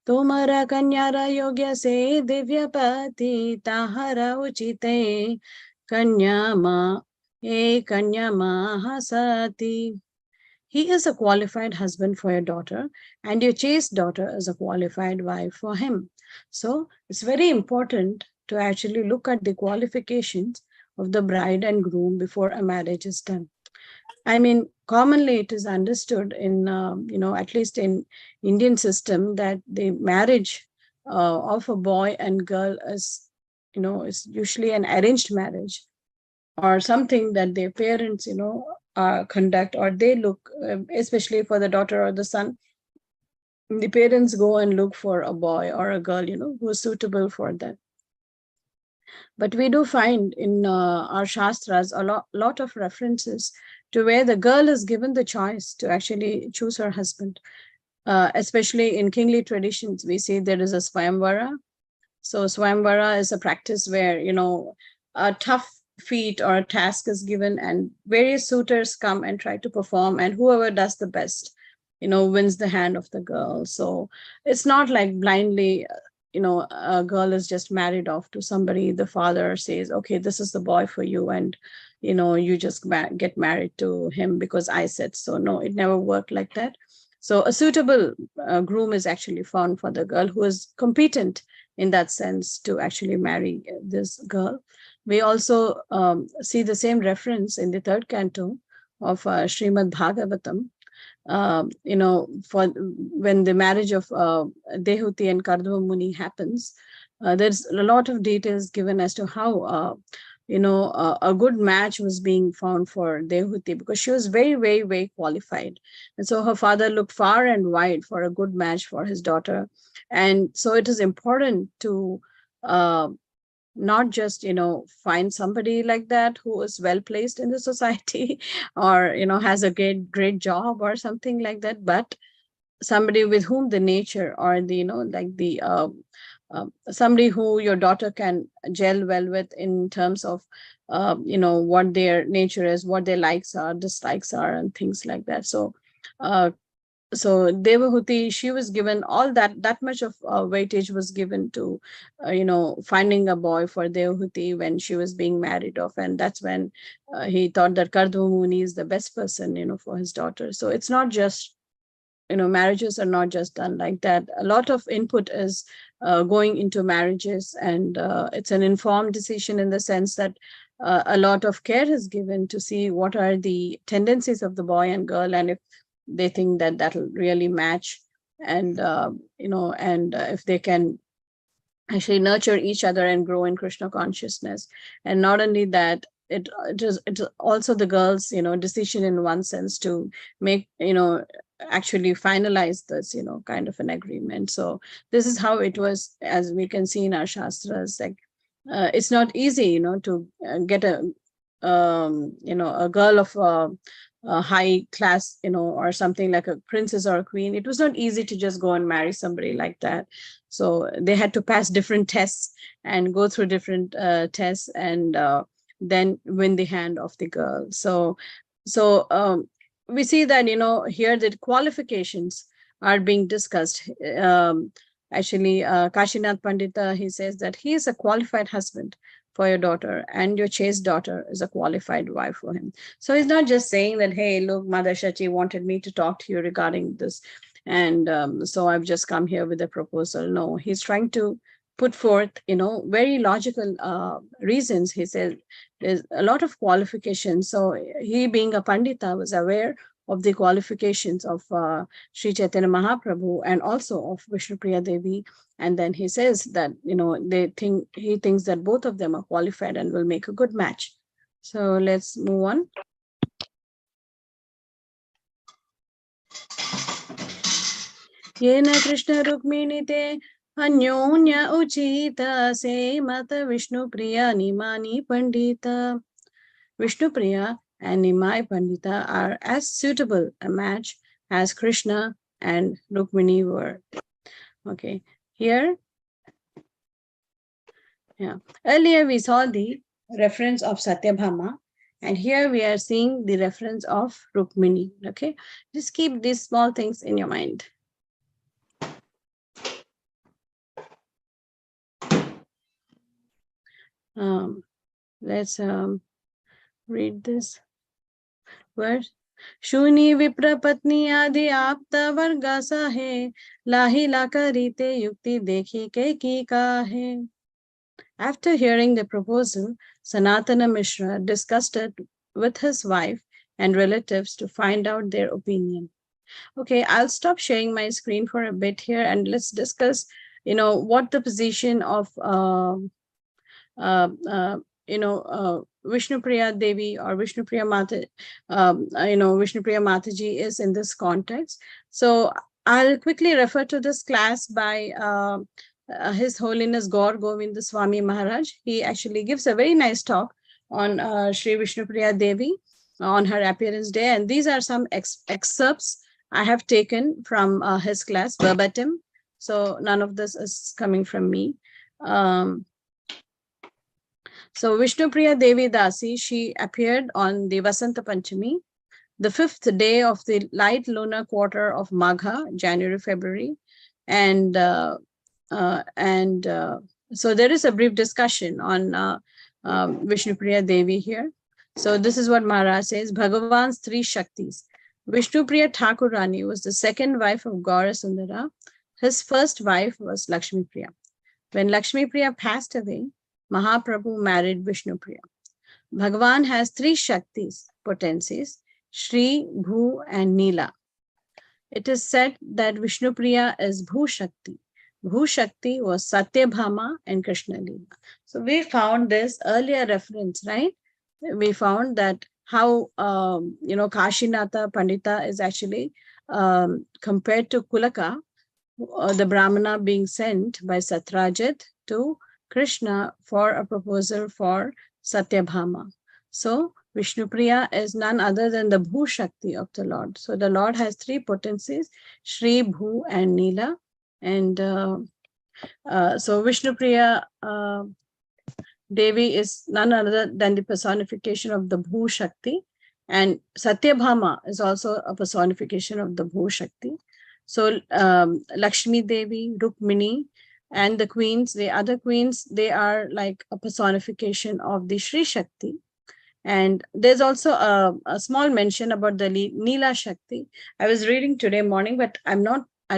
Tomara kanyara yogya se divyapati tahara uchite kanyama hasati. He is a qualified husband for your daughter, and your chaste daughter is a qualified wife for him. So it's very important to actually look at the qualifications of the bride and groom before a marriage is done. I mean, commonly it is understood in, at least in Indian system, that the marriage of a boy and girl is, is usually an arranged marriage, or something that their parents, conduct, or they look, especially for the daughter or the son, the parents go and look for a boy or a girl, who is suitable for that. But we do find in our Shastras a lot of references to where the girl is given the choice to actually choose her husband. Especially in kingly traditions, we see there is a Swayamvara. So Swayamvara is a practice where, a tough feat or a task is given, and various suitors come and try to perform, and whoever does the best, wins the hand of the girl. So it's not like blindly, a girl is just married off to somebody. The father says, okay, this is the boy for you, and you just get married to him because I said so. No, it never worked like that. So a suitable groom is actually found for the girl, who is competent in that sense to actually marry this girl. We also see the same reference in the third canto of Srimad Bhagavatam. For when the marriage of Dehuti and Kardama Muni happens, there's a lot of details given as to how a good match was being found for Dehuti, because she was very, very, very qualified. And so her father looked far and wide for a good match for his daughter. And so it is important to not just, find somebody like that who is well placed in the society or, has a great job or something like that, but somebody with whom the nature or the, somebody who your daughter can gel well with in terms of, what their nature is, what their likes are, dislikes are, and things like that. So, Devahuti, she was given all that much of weightage was given to, finding a boy for Devahuti when she was being married off. And that's when he thought that Kardama Muni is the best person, for his daughter. So it's not just, marriages are not just done like that. A lot of input is going into marriages, and it's an informed decision in the sense that a lot of care is given to see what are the tendencies of the boy and girl, and if they think that that'll really match, and if they can actually nurture each other and grow in Krishna consciousness. And not only that, it's also the girl's decision in one sense to make actually finalize this kind of an agreement. So this is how it was, as we can see in our Shastras. Like it's not easy to get a girl of a high class, or something like a princess or a queen. It was not easy to just go and marry somebody like that. So they had to pass different tests and go through different tests, and then win the hand of the girl. So we see that, here the qualifications are being discussed. actually, Kashinath Pandita, he says that he is a qualified husband for your daughter, and your chaste daughter is a qualified wife for him. So he's not just saying that, hey, look, Mother Shachi wanted me to talk to you regarding this, and so I've just come here with a proposal. No, he's trying to put forth, very logical reasons. He said there's a lot of qualifications. So he, being a Pandita, was aware of the qualifications of Sri Chaitanya Mahaprabhu and also of Vishnupriya Devi. And then he says that, he thinks that both of them are qualified and will make a good match. So let's move on. Yena Krishna Rukmini te Anyonya Uchita se Mata Vishnupriya Nimani Pandita. Vishnupriya and Nimai Pandita are as suitable a match as Krishna and Rukmini were. Okay, here, earlier we saw the reference of Satyabhama, and here we are seeing the reference of Rukmini. Okay, just keep these small things in your mind. Let's read this verse. Shuni Vipra Patni Adi Apta Varga Sahe Lahi Lakarite Yukti Dekhi Ke Ki Kahe. After hearing the proposal, Sanatana Mishra discussed it with his wife and relatives to find out their opinion. Okay, I'll stop sharing my screen for a bit here, and let's discuss, what the position of Vishnupriya Devi or Vishnupriya Mata, Vishnupriya Mataji is in this context. So I'll quickly refer to this class by His Holiness Gaur Govinda Swami Maharaj. He actually gives a very nice talk on Sri Vishnupriya Devi on her appearance day. And these are some excerpts I have taken from his class verbatim. So none of this is coming from me. So Vishnupriya Devi Dasi, she appeared on the Vasanta Panchami, the 5th day of the light lunar quarter of Magha, January, February. And so there is a brief discussion on Vishnupriya Devi here. So this is what Maharaj says: Bhagavan's 3 Shaktis. Vishnupriya Thakur Rani was the second wife of Gaura Sundara. His first wife was Lakshmi Priya. When Lakshmi Priya passed away, Mahaprabhu married Vishnupriya. Bhagavan has 3 Shaktis, potencies: Shri, Bhu, and Neela. It is said that Vishnupriya is Bhu Shakti. Bhu Shakti was Satyabhama and Krishna Leela. So we found this earlier reference, right? We found that how, Kashinatha Pandita is actually compared to Kulaka, the Brahmana being sent by Satrajit to Krishna for a proposal for Satyabhama. So Vishnupriya is none other than the Bhu Shakti of the Lord. So the Lord has 3 potencies: Shri, Bhu, and Neela. And so Vishnupriya Devi is none other than the personification of the Bhu Shakti. And Satyabhama is also a personification of the Bhu Shakti. So Lakshmi Devi, Rukmini, and the queens, the other queens, they are like a personification of the Shri Shakti. And there's also a small mention about the Neela Shakti. I was reading today morning, but I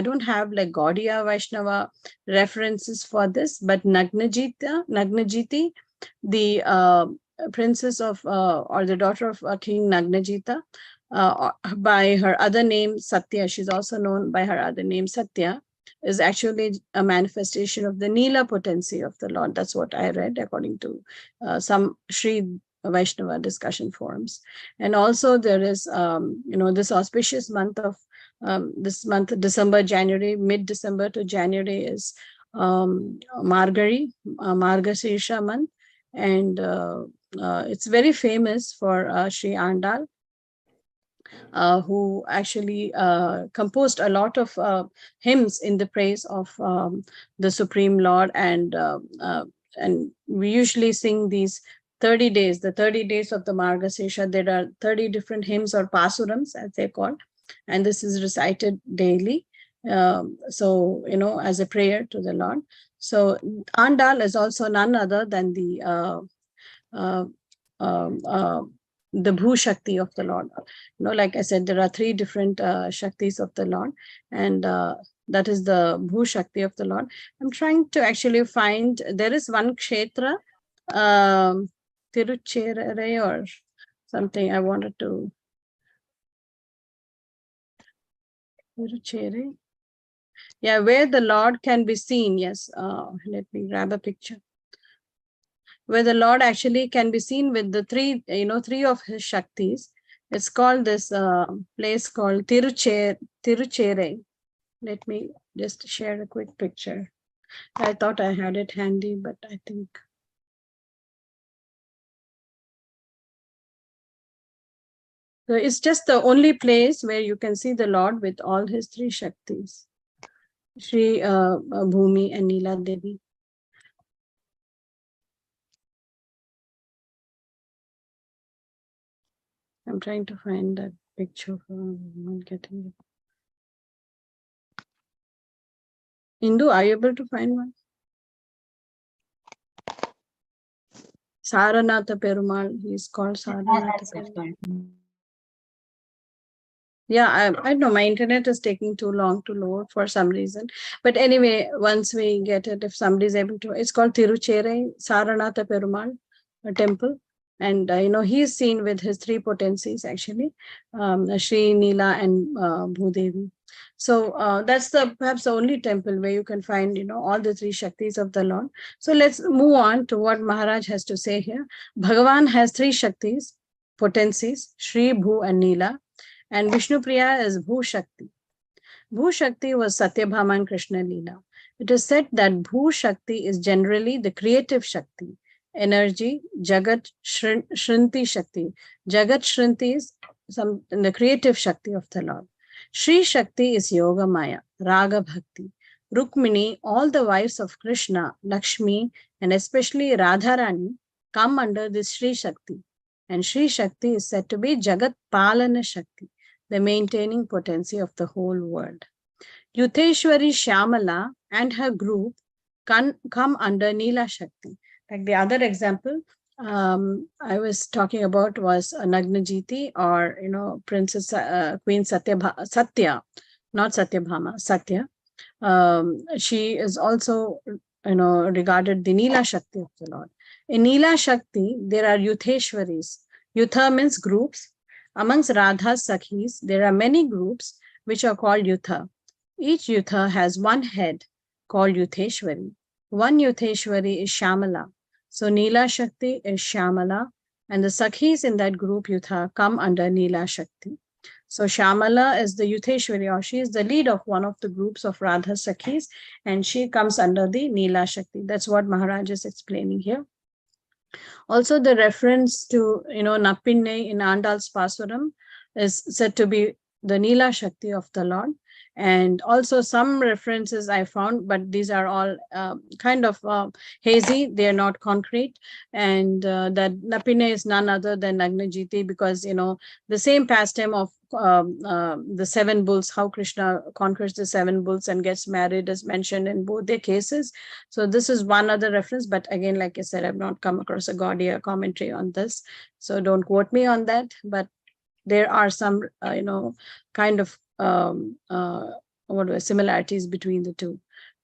don't have like Gaudiya Vaishnava references for this, but Nagnajiti, the princess of, or the daughter of King Nagnajita, by her other name Satya, she's also known by her other name Satya, is actually a manifestation of the Neela potency of the Lord. That's what I read according to some Sri Vaishnava discussion forums. And also there is, this auspicious month of this month, December, January, mid-December to January is Margari, Margashirsha month. And it's very famous for Sri Andal, who actually composed a lot of hymns in the praise of the Supreme Lord. And we usually sing these 30 days, the 30 days of the Margashirsha. There are 30 different hymns or pasurams, as they're called, and this is recited daily. So, as a prayer to the Lord. So Andal is also none other than the Bhu Shakti of the Lord. Like I said, there are 3 different Shaktis of the Lord, and that is the Bhu Shakti of the Lord. I'm trying to actually find, there is one Kshetra, Tirucherere or something I wanted to. Tirucherere. Yeah, where the Lord can be seen. Yes, let me grab a picture. Where the Lord actually can be seen with the 3 of his Shaktis. It's called this place called Tiruchere. Let me just share a quick picture. I thought I had it handy, but I think. So it's just the only place where you can see the Lord with all his 3 Shaktis. Shri Bhumi and Neela Devi. I'm trying to find that picture from not getting it. Indu, are you able to find one? Saranatha Perumal, he is called Saranatha Perumal. Yeah, I know my internet is taking too long to load for some reason. But anyway, once we get it, if somebody is able to, it's called Tiruchere Saranatha Perumal temple. And, he is seen with his 3 potencies, actually, Shri, Neela, and Bhudevi. So that's perhaps the only temple where you can find, all the 3 Shaktis of the Lord. So let's move on to what Maharaj has to say here. Bhagavan has 3 Shaktis, potencies, Shri, Bhu, and Neela. And Vishnu Priya is Bhu Shakti. Bhu Shakti was Satyabhama and Krishna Leela. It is said that Bhu Shakti is generally the creative Shakti, energy, Jagat Shrinti Shakti. Jagat Shrinti is the creative Shakti of the Lord. Shri Shakti is Yoga Maya, Raga Bhakti. Rukmini, all the wives of Krishna, Lakshmi, and especially Radharani come under this Shri Shakti. And Shri Shakti is said to be Jagat Palana Shakti, the maintaining potency of the whole world. Yutheshwari Shyamala and her group come under Neela Shakti. Like the other example I was talking about was Nagnajiti, or Princess Queen Satya, not Satyabhama, Satya. She is also regarded the Neela Shakti of the Lord. In Neela Shakti, there are Yutheshwaris. Yutha means groups. Amongst Radha's Sakhis, there are many groups which are called Yutha. Each Yutha has one head called Yutheshwari. One Yutheshwari is Shyamala. So Neela Shakti is Shyamala, and the Sakhis in that group Yutha come under Neela Shakti. So Shyamala is the Yutheshwari, or she is the lead of one of the groups of Radha Sakhis, and she comes under the Neela Shakti. That's what Maharaj is explaining here. Also, the reference to, Nappinne in Andal's Pasuram is said to be the Neela Shakti of the Lord. And also some references I found, but these are all kind of hazy. They're not concrete. And that Nappinne is none other than Nagnajiti, because, the same pastime of the 7 bulls, how Krishna conquers the 7 bulls and gets married is mentioned in both their cases. So this is one other reference, but again, like I said, I've not come across a Gaudiya commentary on this. So don't quote me on that, but there are some, kind of similarities between the two.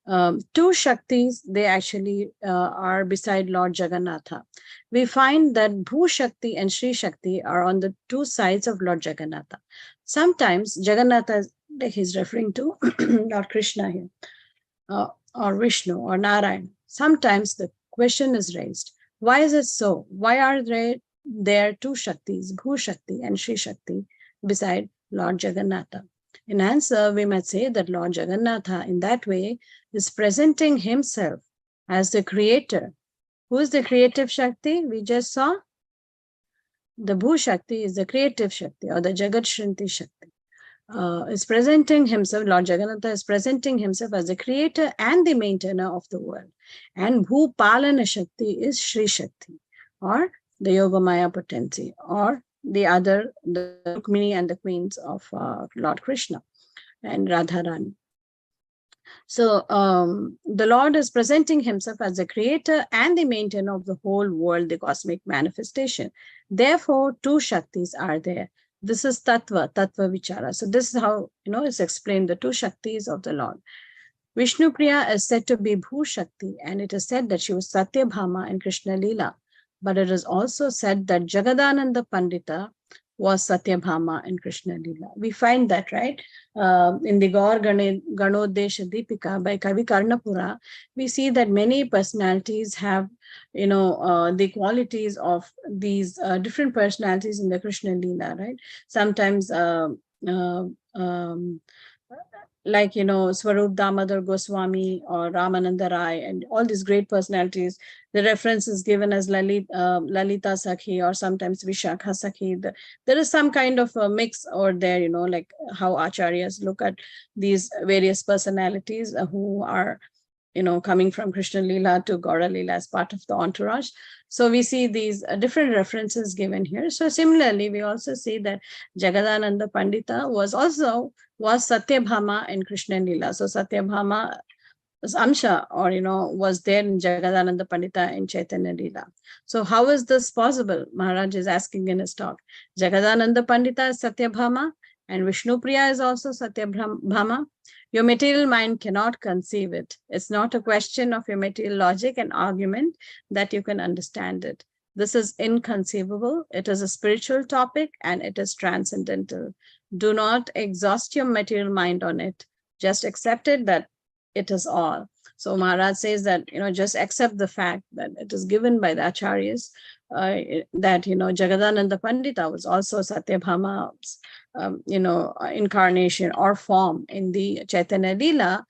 2 Shaktis, they actually are beside Lord Jagannatha. We find that Bhu Shakti and Shri Shakti are on the 2 sides of Lord Jagannatha. Sometimes Jagannatha, he's referring to Lord Krishna here, or Vishnu or Narayan. Sometimes the question is raised, why is it so? Why are there 2 Shaktis, Bhu Shakti and Shri Shakti, beside Lord Jagannatha? In answer, we might say that Lord Jagannatha, in that way, is presenting himself as the creator. Who is the creative Shakti? We just saw the Bhu Shakti is the creative Shakti, or the Jagat Shrinti Shakti. Is presenting himself, Lord Jagannatha is presenting himself as the creator and the maintainer of the world. And Bhu Palana Shakti is Shri Shakti, or the Yogamaya potency, or the other, the Rukmini and the queens of Lord Krishna and Radharani. So the Lord is presenting himself as the creator and the maintainer of the whole world, the cosmic manifestation. Therefore, two Shaktis are there. This is Tattva Vichara. So this is how, it's explained, the two Shaktis of the Lord. Vishnu Priya is said to be Bhu Shakti, and it is said that she was Satyabhama in Krishna Leela. But it is also said that Jagadananda Pandita was Satyabhama in Krishna Leela. We find that, right? In the Gaur Ganodesha Deepika by Kavi Karnapura, we see that many personalities have, the qualities of these different personalities in the Krishna Leela, right? Sometimes like, Swarup Damodar Goswami or Ramananda Rai and all these great personalities, the reference is given as Lalita Sakhi or sometimes Vishakha Sakhi. There is some kind of a mix over there, like how acharyas look at these various personalities who are, coming from Krishna Leela to Gaura Leela as part of the entourage. So we see these different references given here. So similarly, we also see that Jagadananda Pandita was Satyabhama in Krishna Leela. So Satyabhama Amsha, or was there in Jagadananda Pandita in Chaitanya Leela. So how is this possible? Maharaj is asking in his talk. Jagadananda Pandita is Satyabhama and Vishnu Priya is also Satyabhama. Your material mind cannot conceive it. It's not a question of your material logic and argument that you can understand it. This is inconceivable. It is a spiritual topic and it is transcendental. Do not exhaust your material mind on it. Just accept it that it is all. So Maharaj says that, just accept the fact that it is given by the acharyas that, Jagadananda Pandita was also Satyabhama's, incarnation or form in the Chaitanya Leela,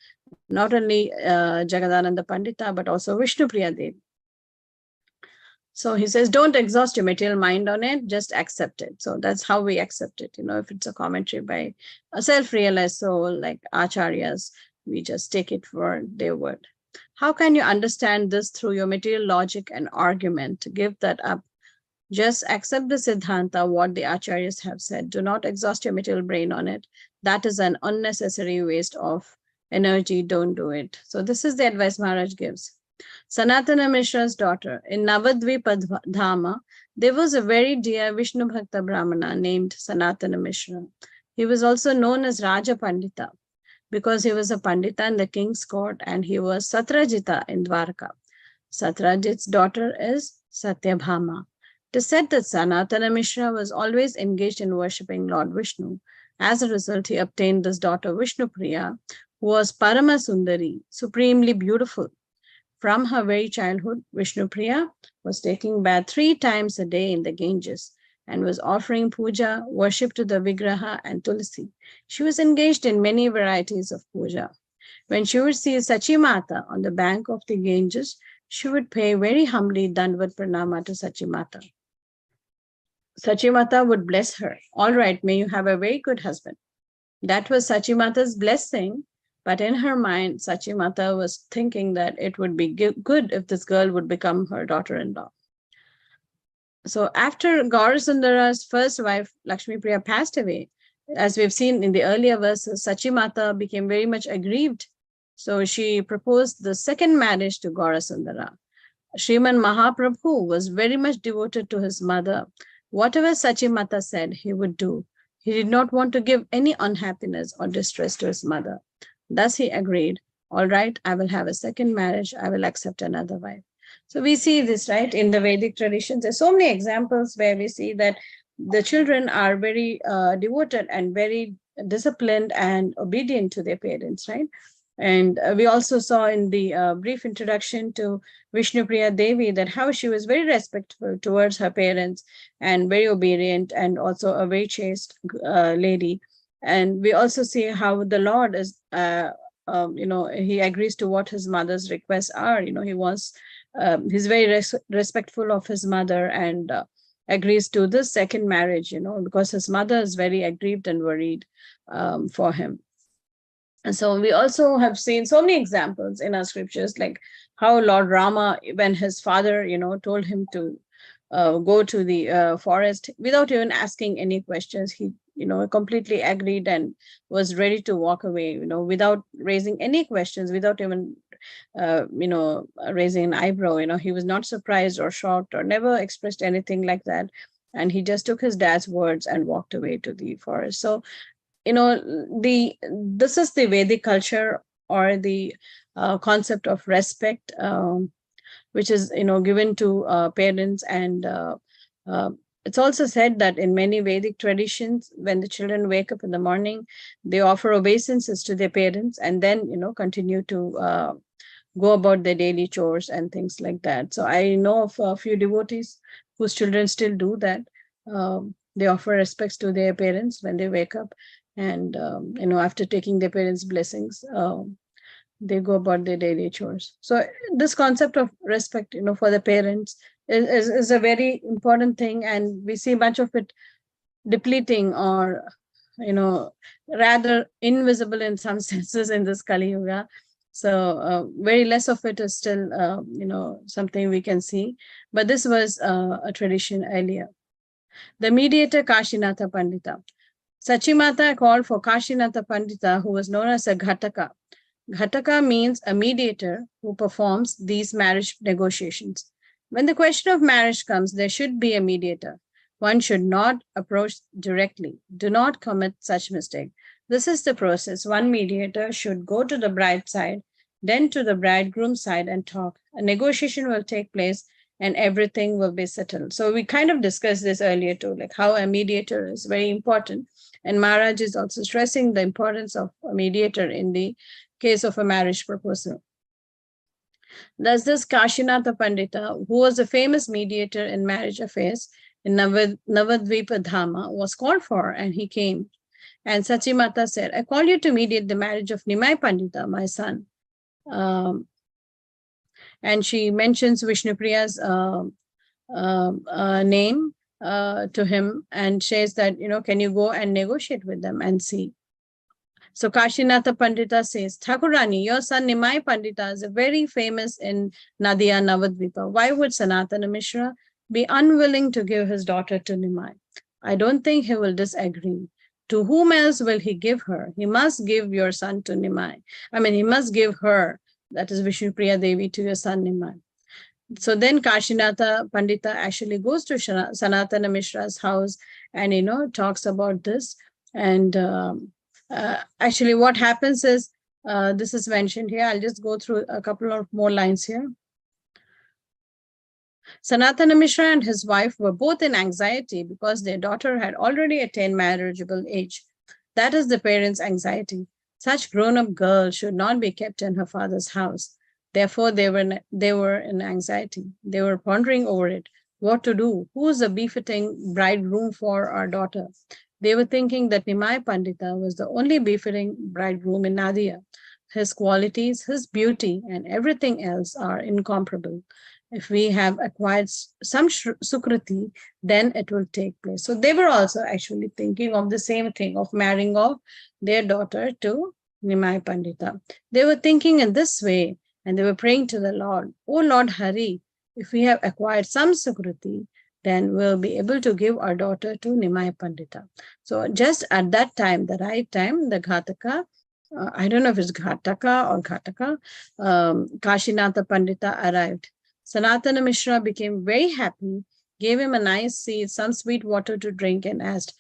not only Jagadananda Pandita, but also Vishnu Priya Devi. So he says, don't exhaust your material mind on it, just accept it. So that's how we accept it. If it's a commentary by a self-realized soul like acharyas, we just take it for their word. How can you understand this through your material logic and argument? Give that up. Just accept the Siddhanta, what the acharyas have said. Do not exhaust your material brain on it. That is an unnecessary waste of energy. Don't do it. So this is the advice Maharaj gives. Sanatana Mishra's daughter, in Navadvipa Dhama, there was a very dear Vishnu Bhakta Brahmana named Sanatana Mishra. He was also known as Raja Pandita because he was a Pandita in the king's court and he was Satrajita in Dwarka. Satrajit's daughter is Satyabhama. It is said that Sanatana Mishra was always engaged in worshipping Lord Vishnu. As a result, he obtained this daughter Vishnu Priya, who was Parama Sundari, supremely beautiful. From her very childhood, Vishnu Priya was taking bath 3 times a day in the Ganges and was offering puja, worship to the Vigraha and Tulsi. She was engaged in many varieties of puja. When she would see Sachi Mata on the bank of the Ganges, she would pay very humbly Dandvat Pranama to Sachi Mata. Sachi Mata would bless her. All right, may you have a very good husband. That was Sachi Mata's blessing. But in her mind, Sachi Mata was thinking that it would be good if this girl would become her daughter-in-law. So after Gaurasundara's first wife, Lakshmi Priya, passed away, as we've seen in the earlier verses, Sachi Mata became very much aggrieved. So she proposed the second marriage to Gaurasundara. Sriman Mahaprabhu was very much devoted to his mother. Whatever Sachi Mata said, he would do. He did not want to give any unhappiness or distress to his mother. Thus he agreed, all right, I will have a second marriage. I will accept another wife. So we see this, right, in the Vedic traditions. There's so many examples where we see that the children are very devoted and very disciplined and obedient to their parents, right? And we also saw in the brief introduction to Vishnu Priya Devi that how she was very respectful towards her parents and very obedient and also a very chaste lady. And we also see how the Lord is, he agrees to what his mother's requests are. He wants, he's very respectful of his mother and agrees to this second marriage, because his mother is very aggrieved and worried for him. And so we also have seen so many examples in our scriptures, like how Lord Rama, when his father, told him to go to the forest without even asking any questions, he completely agreed and was ready to walk away, without raising any questions, without even, raising an eyebrow. He was not surprised or shocked or never expressed anything like that. And he just took his dad's words and walked away to the forest. So, this is the Vedic culture, or the concept of respect, which is given to parents. And it's also said that in many Vedic traditions, when the children wake up in the morning, they offer obeisances to their parents, and then continue to go about their daily chores and things like that. So I know of a few devotees whose children still do that. They offer respects to their parents when they wake up, and after taking their parents' blessings, they go about their daily chores. So this concept of respect, for the parents is a very important thing, and we see much of it depleting, or rather invisible in some senses in this Kali Yuga. So very less of it is still something we can see, but this was a tradition earlier. The mediator Kashinatha Pandita. Sachimata called for Kashinatha Pandita, who was known as a Ghataka. Ghataka means a mediator who performs these marriage negotiations. When the question of marriage comes, there should be a mediator. One should not approach directly. Do not commit such mistake. This is the process. One mediator should go to the bride's side, then to the bridegroom's side, and talk. A negotiation will take place and everything will be settled. So we kind of discussed this earlier too, like how a mediator is very important. And Maharaj is also stressing the importance of a mediator in the case of a marriage proposal. Thus, this Kashinatha Pandita, who was a famous mediator in marriage affairs in Navadvipa Dhama, was called for, and he came. And Sachimata said, I call you to mediate the marriage of Nimai Pandita, my son. And she mentions Vishnupriya's name to him, and says that, can you go and negotiate with them and see. So Kashinatha Pandita says, Thakurani, your son Nimai Pandita is very famous in Nadia Navadvipa. Why would Sanatana Mishra be unwilling to give his daughter to Nimai? I don't think he will disagree. To whom else will he give her? He must give your son to Nimai. He must give her, that is Vishnupriya Devi, to your son Nimai. So then Kashinatha Pandita actually goes to Sanatana Mishra's house and, talks about this. And actually what happens is, this is mentioned here. I'll just go through a couple of more lines here. Sanatana Mishra and his wife were both in anxiety because their daughter had already attained marriageable age. That is the parents' anxiety. Such grown-up girl should not be kept in her father's house. Therefore, they were in anxiety. They were pondering over it. What to do? Who is a befitting bridegroom for our daughter? They were thinking that Nimai Pandita was the only befitting bridegroom in Nadia. His qualities, his beauty, and everything else are incomparable. If we have acquired some Sukriti, then it will take place. So they were also actually thinking of the same thing, of marrying off their daughter to Nimai Pandita. They were thinking in this way, and they were praying to the Lord, Oh Lord Hari, if we have acquired some Sukriti, then we'll be able to give our daughter to Nimai Pandita. So just at that time, the right time, the Ghataka, I don't know if it's Ghataka or Ghataka, Kashinatha Pandita arrived. Sanatana Mishra became very happy, gave him a nice seat, some sweet water to drink, and asked,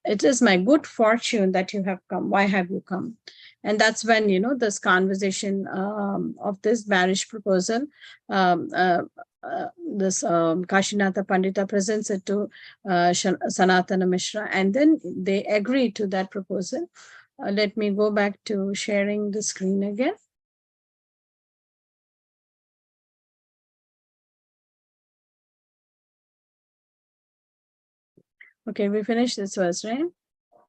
it is my good fortune that you have come. Why have you come? And that's when, this conversation of this marriage proposal, this Kashinatha Pandita presents it to Sanatana Mishra, and then they agree to that proposal. Let me go back to sharing the screen again. Okay, we finished this verse, right?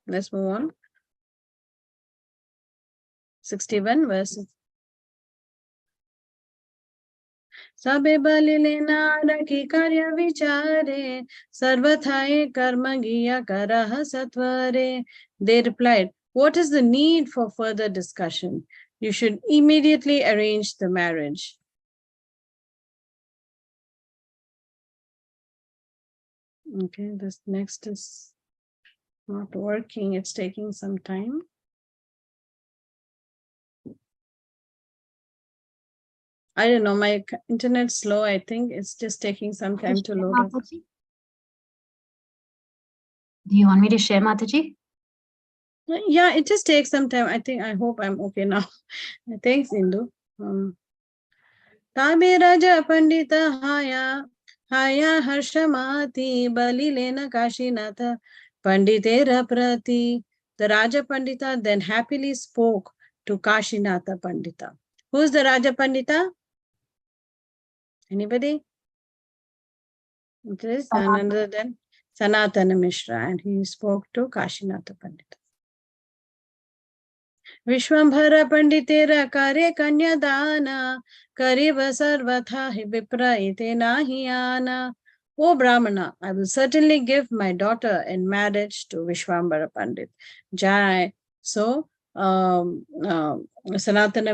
Let's move on. 61 verse. Sabe balile naraki karya vichare, sarvathaye karmagiya karaha satvare. They replied, what is the need for further discussion? You should immediately arrange the marriage. Okay, this next is not working. It's taking some time. I don't know, my internet's slow. I think it's just taking some time to load up. Mataji? Do you want me to share, Mataji? Yeah, it just takes some time. I hope I'm okay now. Thanks, Indu. Tabe Raja Pandita Haya Harshamati Bali Lena Kashinatha Panditera Prati. The Raja Pandita then happily spoke to Kashinatha Pandita. Who's the Raja Pandita? Anybody? It is none other than Sanatana Mishra, and he spoke to Kashinatha Pandita. Vishwambhara Panditera Kare Kanyadana Kariva Sarvatha Vipra Ite Nahiyana. O Brahmana, I will certainly give my daughter in marriage to Vishwambhara Pandit. Jai. So Sanatana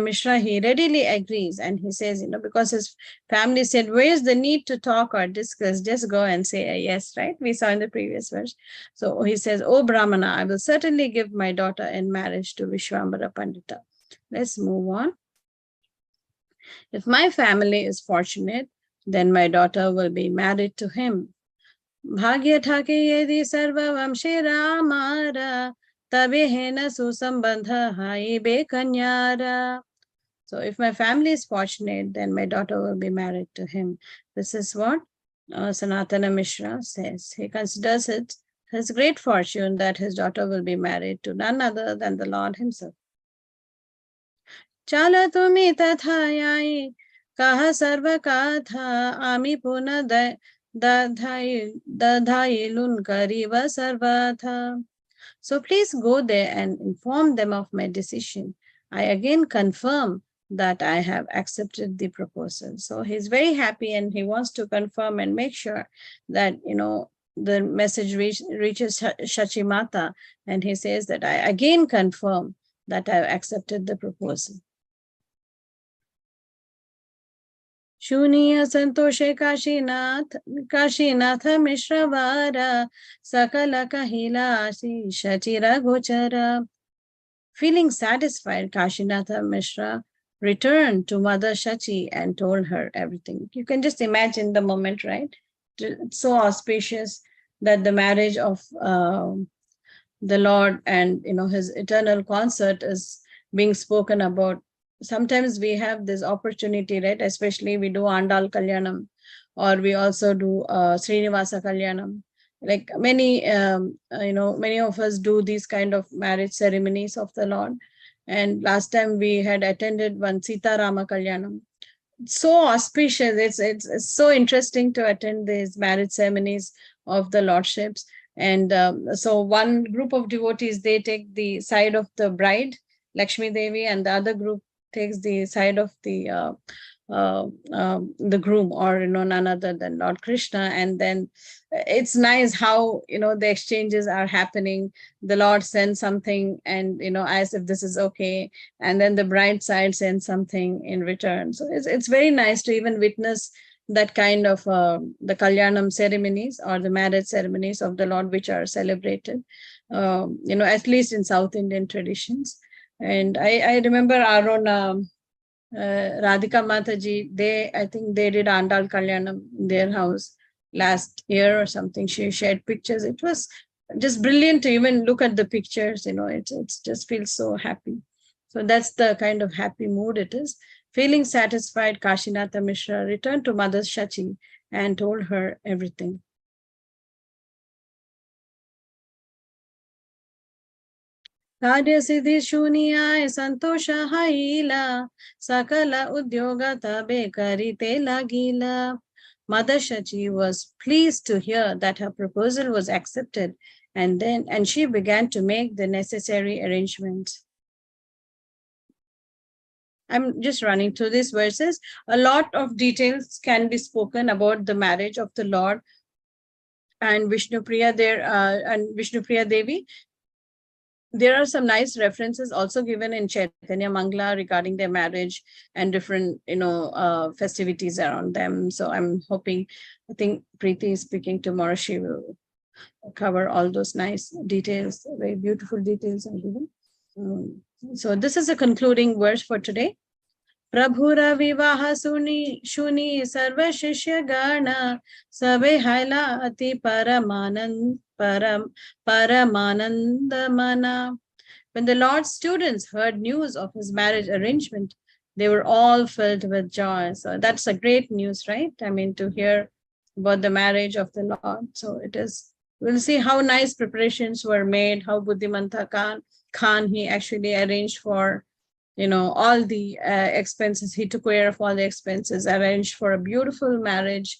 Mishra, he readily agrees, and he says, because his family said, where is the need to talk or discuss? Just go and say a yes, right? We saw in the previous verse. So he says, O Brahmana, I will certainly give my daughter in marriage to Vishwambhara Pandita. Let's move on. If my family is fortunate, then my daughter will be married to him. Bhagya thake yedi sarva vamshe ramara tabe hena susambandha hai be kanyara. So if my family is fortunate, then my daughter will be married to him. This is what Sanatana Mishra says. He considers it his great fortune that his daughter will be married to none other than the Lord himself. Chala tumi tathayai kaha sarva katha ami puna dadhailun kariva sarvatha. So please go there and inform them of my decision. I again confirm that I have accepted the proposal. So he's very happy and he wants to confirm and make sure that, the message reaches Shachimata, and he says that I again confirm that I have accepted the proposal. Shuniya Santoshe Kashinatha Mishravara Sakala Kahila Shachira Gochara. Feeling satisfied, Kashinatha Mishra returned to Mother Shachi and told her everything. You can just imagine the moment, right? It's so auspicious that the marriage of the Lord and his eternal consort is being spoken about. Sometimes we have this opportunity, right? Especially we do Andal Kalyanam, or we also do Srinivasa Kalyanam. Like many, many of us do these kind of marriage ceremonies of the Lord. And last time we had attended one Sita Rama Kalyanam. So auspicious. It's so interesting to attend these marriage ceremonies of the lordships. And so one group of devotees, they take the side of the bride, Lakshmi Devi, and the other group takes the side of the groom, or none other than Lord Krishna. And then it's nice how the exchanges are happening. The Lord sends something, and as if this is okay, and then the bride side sends something in return. So it's very nice to even witness that kind of the Kalyanam ceremonies or the marriage ceremonies of the Lord, which are celebrated, at least in South Indian traditions. And I remember our own Radhika Mataji, I think they did Andal Kalyanam in their house last year or something. She shared pictures. It was just brilliant to even look at the pictures. It just feels so happy. So that's the kind of happy mood it is. Feeling satisfied, Kashinatha Mishra returned to Mother Shachi and told her everything. Karya Siddhi Shuniyaya Santosha Haila Sakala Udyoga Tabe Karite Lagila. Mother Shachi was pleased to hear that her proposal was accepted, and she began to make the necessary arrangements. I'm just running through these verses. A lot of details can be spoken about the marriage of the Lord and Vishnupriya there and Vishnupriya Devi. There are some nice references also given in Caitanya Mangala regarding their marriage and different, festivities around them. So I'm hoping, I think Preeti is speaking tomorrow. She will cover all those nice details, very beautiful details are given. So this is a concluding verse for today. Prabhura vivaha suni shuni sarva shishya gana sabe haila ati paramananda mana. When the Lord's students heard news of his marriage arrangement, they were all filled with joy. So that's a great news, right? I mean, to hear about the marriage of the Lord. So it is, we'll see how nice preparations were made, how Buddhimanta Khan, he actually arranged for, all the expenses. He took care of all the expenses, arranged for a beautiful marriage,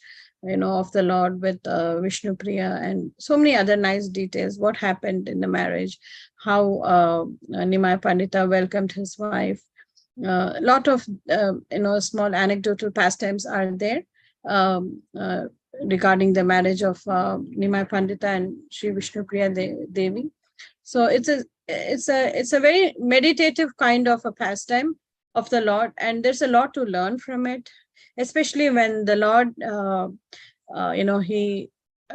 of the Lord with Vishnu Priya, and so many other nice details. What happened in the marriage, how Nimai Pandita welcomed his wife. A lot of, small anecdotal pastimes are there regarding the marriage of Nimai Pandita and Sri Vishnu Priya Devi. So it's a very meditative kind of a pastime of the Lord, and there's a lot to learn from it, especially when the Lord, he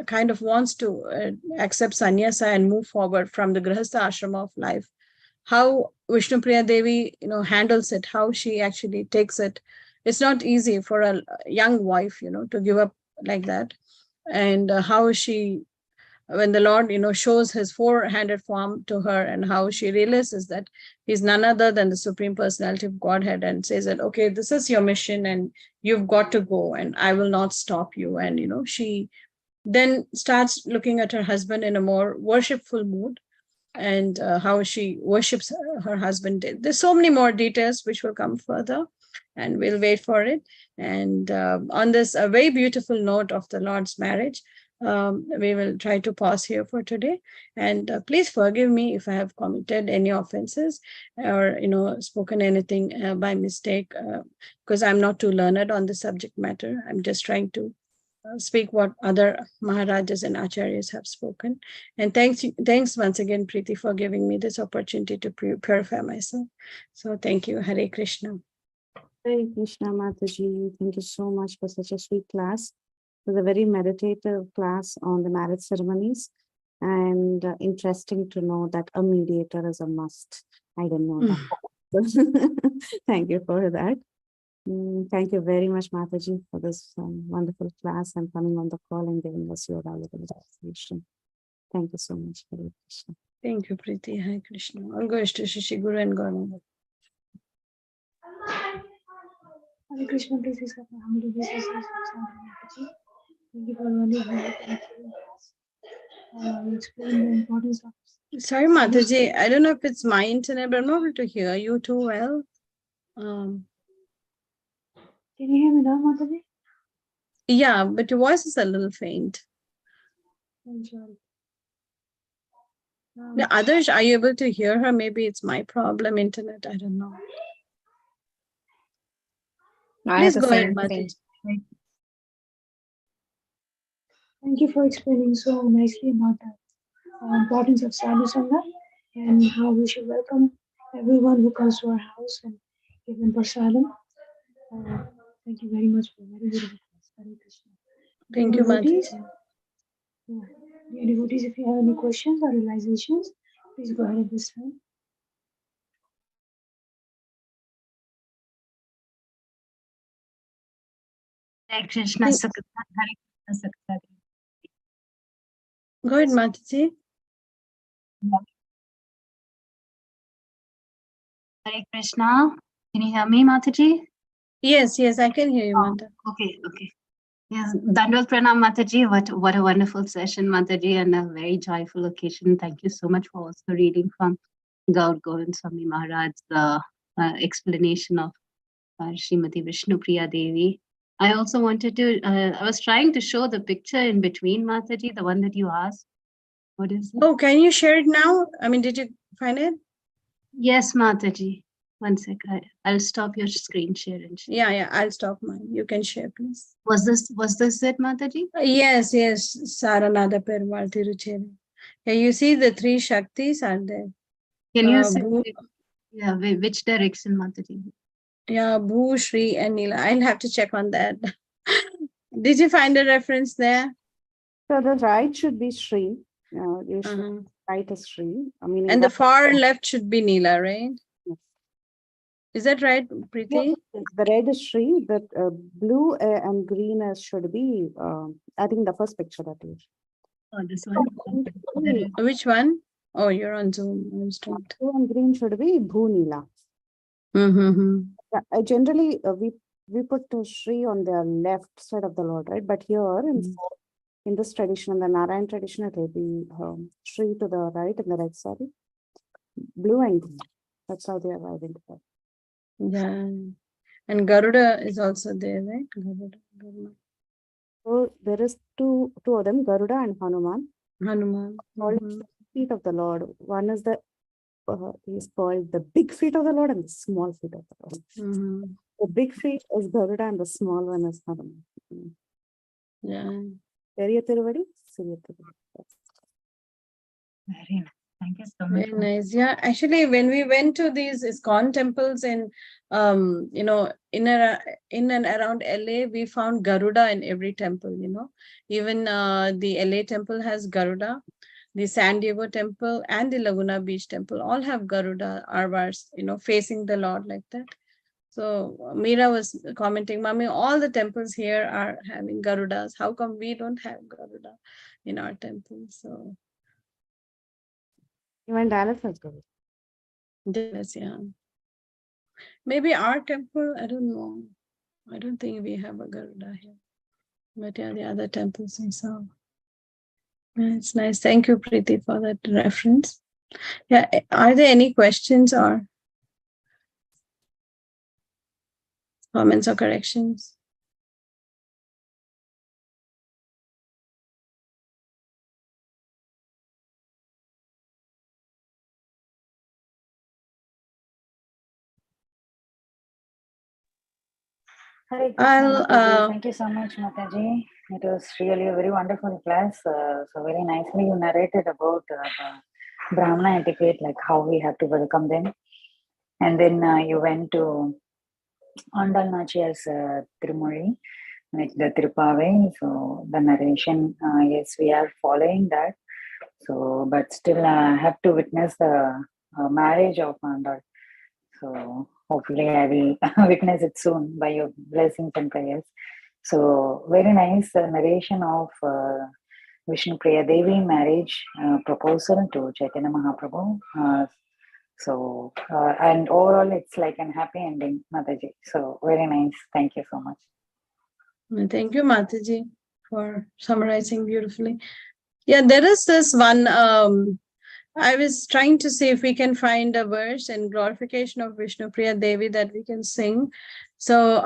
kind of wants to accept sannyasa and move forward from the grihastha ashrama of life. How Vishnu Priya Devi, handles it, how she actually takes it. It's not easy for a young wife, to give up like that. And how she, when the Lord, shows his four-handed form to her, and how she realizes that he's none other than the Supreme Personality of Godhead, and says that, okay, this is your mission and you've got to go and I will not stop you. And, she then starts looking at her husband in a more worshipful mood, and how she worships her husband. There's so many more details which will come further, and we'll wait for it. And on this a very beautiful note of the Lord's marriage, we will try to pause here for today. And please forgive me if I have committed any offenses or spoken anything by mistake, because I'm not too learned on the subject matter. I'm just trying to speak what other Maharajas and Acharyas have spoken. And thanks once again, Preeti, for giving me this opportunity to purify myself. So thank you. Hare Krishna. Hare Krishna, Mataji. Thank you so much for such a sweet class. It was a very meditative class on the marriage ceremonies, and interesting to know that a mediator is a must. I didn't know that. Thank you for that. Thank you very much, Mataji, for this wonderful class and coming on the call and giving us your valuable information. Thank you so much, Hare Krishna. Thank you, Preeti. Hare Krishna. All goes to Shishi Guru and Gauranga. Hare Krishna, please accept my humble obeisances. Thank you for running. Explain the importance of. Sorry, Mataji, I don't know if it's my internet, but I'm not able to hear you too well. Can you hear me now, Mataji? Yeah, but your voice is a little faint. I'm sorry. The others, are you able to hear her? Maybe it's my problem, internet. I don't know. Please go ahead, Mataji. Thank you for explaining so nicely about the importance of sadhu sangha and how we should welcome everyone who comes to our house and give them prasadam. Thank you very much for a very beautiful class. Hare Krishna. Thank you, Mataji. Dear devotees, if you have any questions or realizations, please go ahead at this time. Hare Krishna Sukha Sagari. Go ahead, Mataji. Hare Krishna. Can you hear me, Mataji? Yes, I can hear you, Mata. Okay. Yes, Dandvat Pranam, Mataji. What a wonderful session, Mataji, and a very joyful occasion. Thank you so much for also reading from Gaur Govind Swami Maharaj's explanation of Srimati Vishnu Priya Devi. I also wanted to, I was trying to show the picture in between, Mataji, the one that you asked. What is it? Oh, can you share it now? I mean, did you find it? Yes, Mataji. One sec. I'll stop your screen share and share. Yeah, I'll stop mine. You can share, please. Was this it, Mataji? Yes. Saranada Perumal Tirucheri. Yeah, you see the three Shaktis are there. Can you say, which direction, Mataji? Yeah, Bhu, Shri, and Nila. I'll have to check on that. Did you find a reference there? So the right should be Sri. You should write as Sri. I mean, And the far left should be Neela, right? Yes. Is that right, Preeti? Yes, the red is Sri, the blue and green should be, I think the first picture that is. Oh, this one. Which one? Oh, you're on Zoom. I was trying to. Blue and green should be Bhunila. Mm-hmm. Generally, we put Sri on the left side of the Lord, right? But here in this tradition, in the Narayan tradition, it will be Sri to the right and the right side. Blue and green. That's how they are identified. Yeah. And Garuda is also there, right? Garuda. So there is two of them, Garuda and Hanuman. Hanuman. Called feet of the Lord. One is the is called the big feet of the Lord and the small feet of the Lord. The big feet is Garuda and the small one is Hanuman. Yeah. Very nice. Thank you so much. Very nice. Yeah, actually, when we went to these ISKCON temples in, you know, in and around LA, we found Garuda in every temple. You know, even the LA temple has Garuda, the San Diego temple and the Laguna Beach temple all have Garuda arvars, you know, facing the Lord like that. So Meera was commenting, Mommy, all the temples here are having Garudas. How come we don't have Garuda in our temple? So. Even Dallas has Garuda. Dallas, yeah. Maybe our temple, I don't know. I don't think we have a Garuda here. But yeah, the other temples we saw. Yeah, it's nice. Thank you, Preeti, for that reference. Yeah, are there any questions or comments or corrections? Hare Krishna, Mataji. Thank you so much, Mataji. It was really a very wonderful class. So very nicely you narrated about the Brahmana etiquette, like how we have to welcome them. And then you went to Andal Nachiya's Tirumoli, like the Tirupave. So the narration, yes, we are following that. So, but still I have to witness the marriage of Andal. So hopefully I will witness it soon by your blessings and prayers. So very nice narration of Vishnu Priya Devi marriage proposal to Chaitanya Mahaprabhu. And overall it's like an happy ending, Mataji. So very nice. Thank you so much. Thank you, Mataji, for summarizing beautifully. Yeah, there is this one. I was trying to see if we can find a verse in glorification of Vishnu Priya Devi that we can sing. So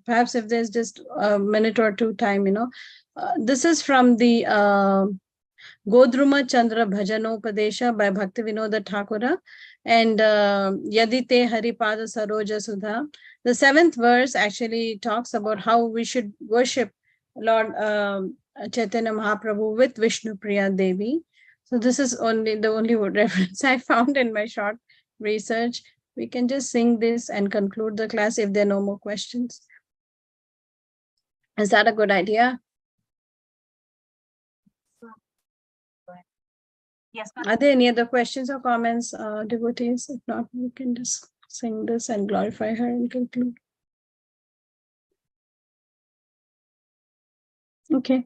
perhaps if there's just a minute or two time, you know, this is from the Godruma Chandra Bhajanopadesha by Bhakti Vinoda Thakura and Yadite Haripada Saroja Sudha. The 7th verse actually talks about how we should worship Lord Chaitanya Mahaprabhu with Vishnu Priya Devi. So this is the only reference I found in my short research. We can just sing this and conclude the class if there are no more questions. Is that a good idea? Yes. Are there any other questions or comments, devotees? If not, we can just sing this and glorify her and conclude. Okay.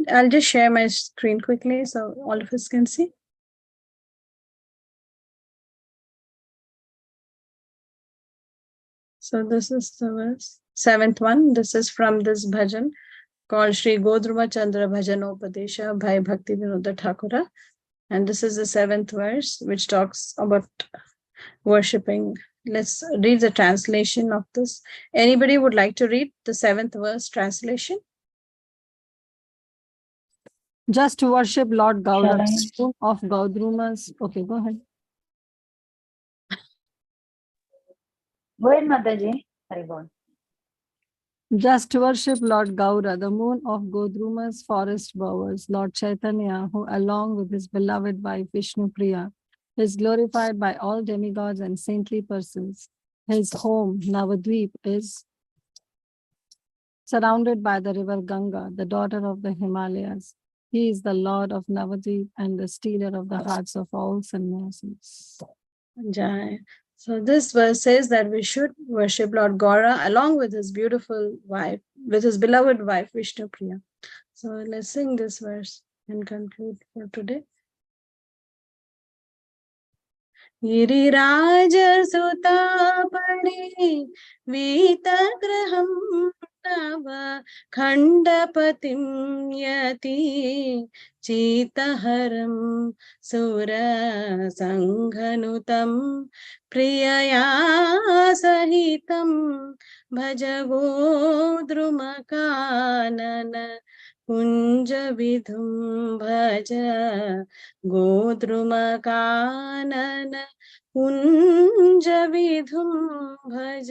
I'll just share my screen quickly so all of us can see. So this is the verse, 7th one. This is from this bhajan called Sri Godruma Chandra Bhajanopadesha by Bhakti Vinoda Thakura. And this is the 7th verse, which talks about worshipping. Let's read the translation of this. Anybody would like to read the 7th verse translation? Just to worship Lord Gaurav of Gaudruma's. Okay, go ahead. Go ahead, Mataji. Haribol. Just to worship Lord Gaura, the moon of Godruma's forest bowers, Lord Chaitanya, who along with his beloved wife Vishnu Priya, is glorified by all demigods and saintly persons. His home, Navadvip, is surrounded by the river Ganga, the daughter of the Himalayas. He is the Lord of Navadvip and the stealer of the hearts of all sannyasis. Jai. So this verse says that we should worship Lord Gaura along with his beautiful wife, with his beloved wife Vishnu Priya. So let's sing this verse and conclude for today. Giriraj सुतापणि वीतग्रहं नव खण्डपतिं यति चितहरं सुरसङ्घनुतं प्रियया सहितं भज गोद्रुमकानन कुञ्जविधुं भज गोद्रुमकानन कुञ्जविधुं भज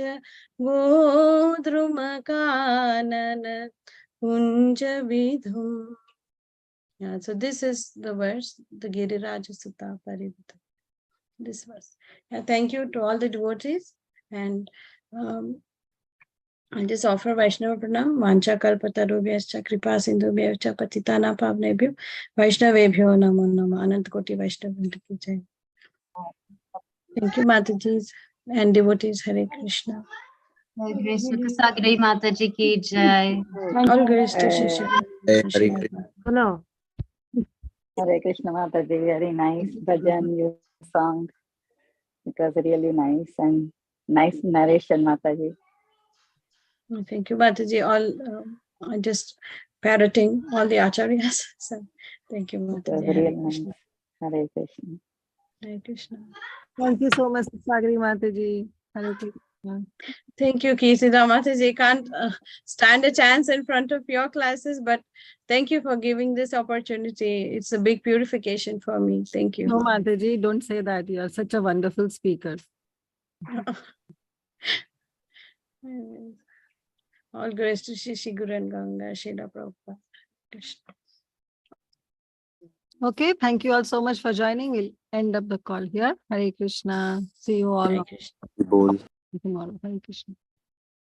गोद्रुमकानन कुञ्जविधुं. Yeah, so this is the verse, the Giriraj Sutta Parivata. This verse. Yeah, thank you to all the devotees, and I just offer Vaishnava Pranam, Vancha Kalpatarubhyascha Kripa Sindhubhyascha Patitana Pavnebhyo Vaishnavebhyo Namo Namo Anant Koti Vaishnava Vrinda ki jai. Thank you, Mataji and devotees. Hare Krishna. HG Sukha Sagari Mataji ki jai. All grace to Shri Hare Krishna. Hello. Hare Krishna Mataji, very nice bhajan you song. It was really nice and nice narration, Mataji. Thank you, Mataji. All just parroting all the acharyas. So thank you, It was Mataji. Hare really nice. Krishna. Hare Krishna. Hare Krishna. Thank you so much, Sagari Mataji. Hare Krishna. Thank you, Kisida Mataji. Can't stand a chance in front of your classes, but thank you for giving this opportunity. It's a big purification for me. Thank you. No, Mataji, don't say that. You are such a wonderful speaker. All grace to Shri Guru and Ganga, Srila Prabhupada. Krishna. Okay, thank you all so much for joining. We'll end up the call here. Hare Krishna. See you all Hare Krishna. Bol. tomorrow. Hare Krishna.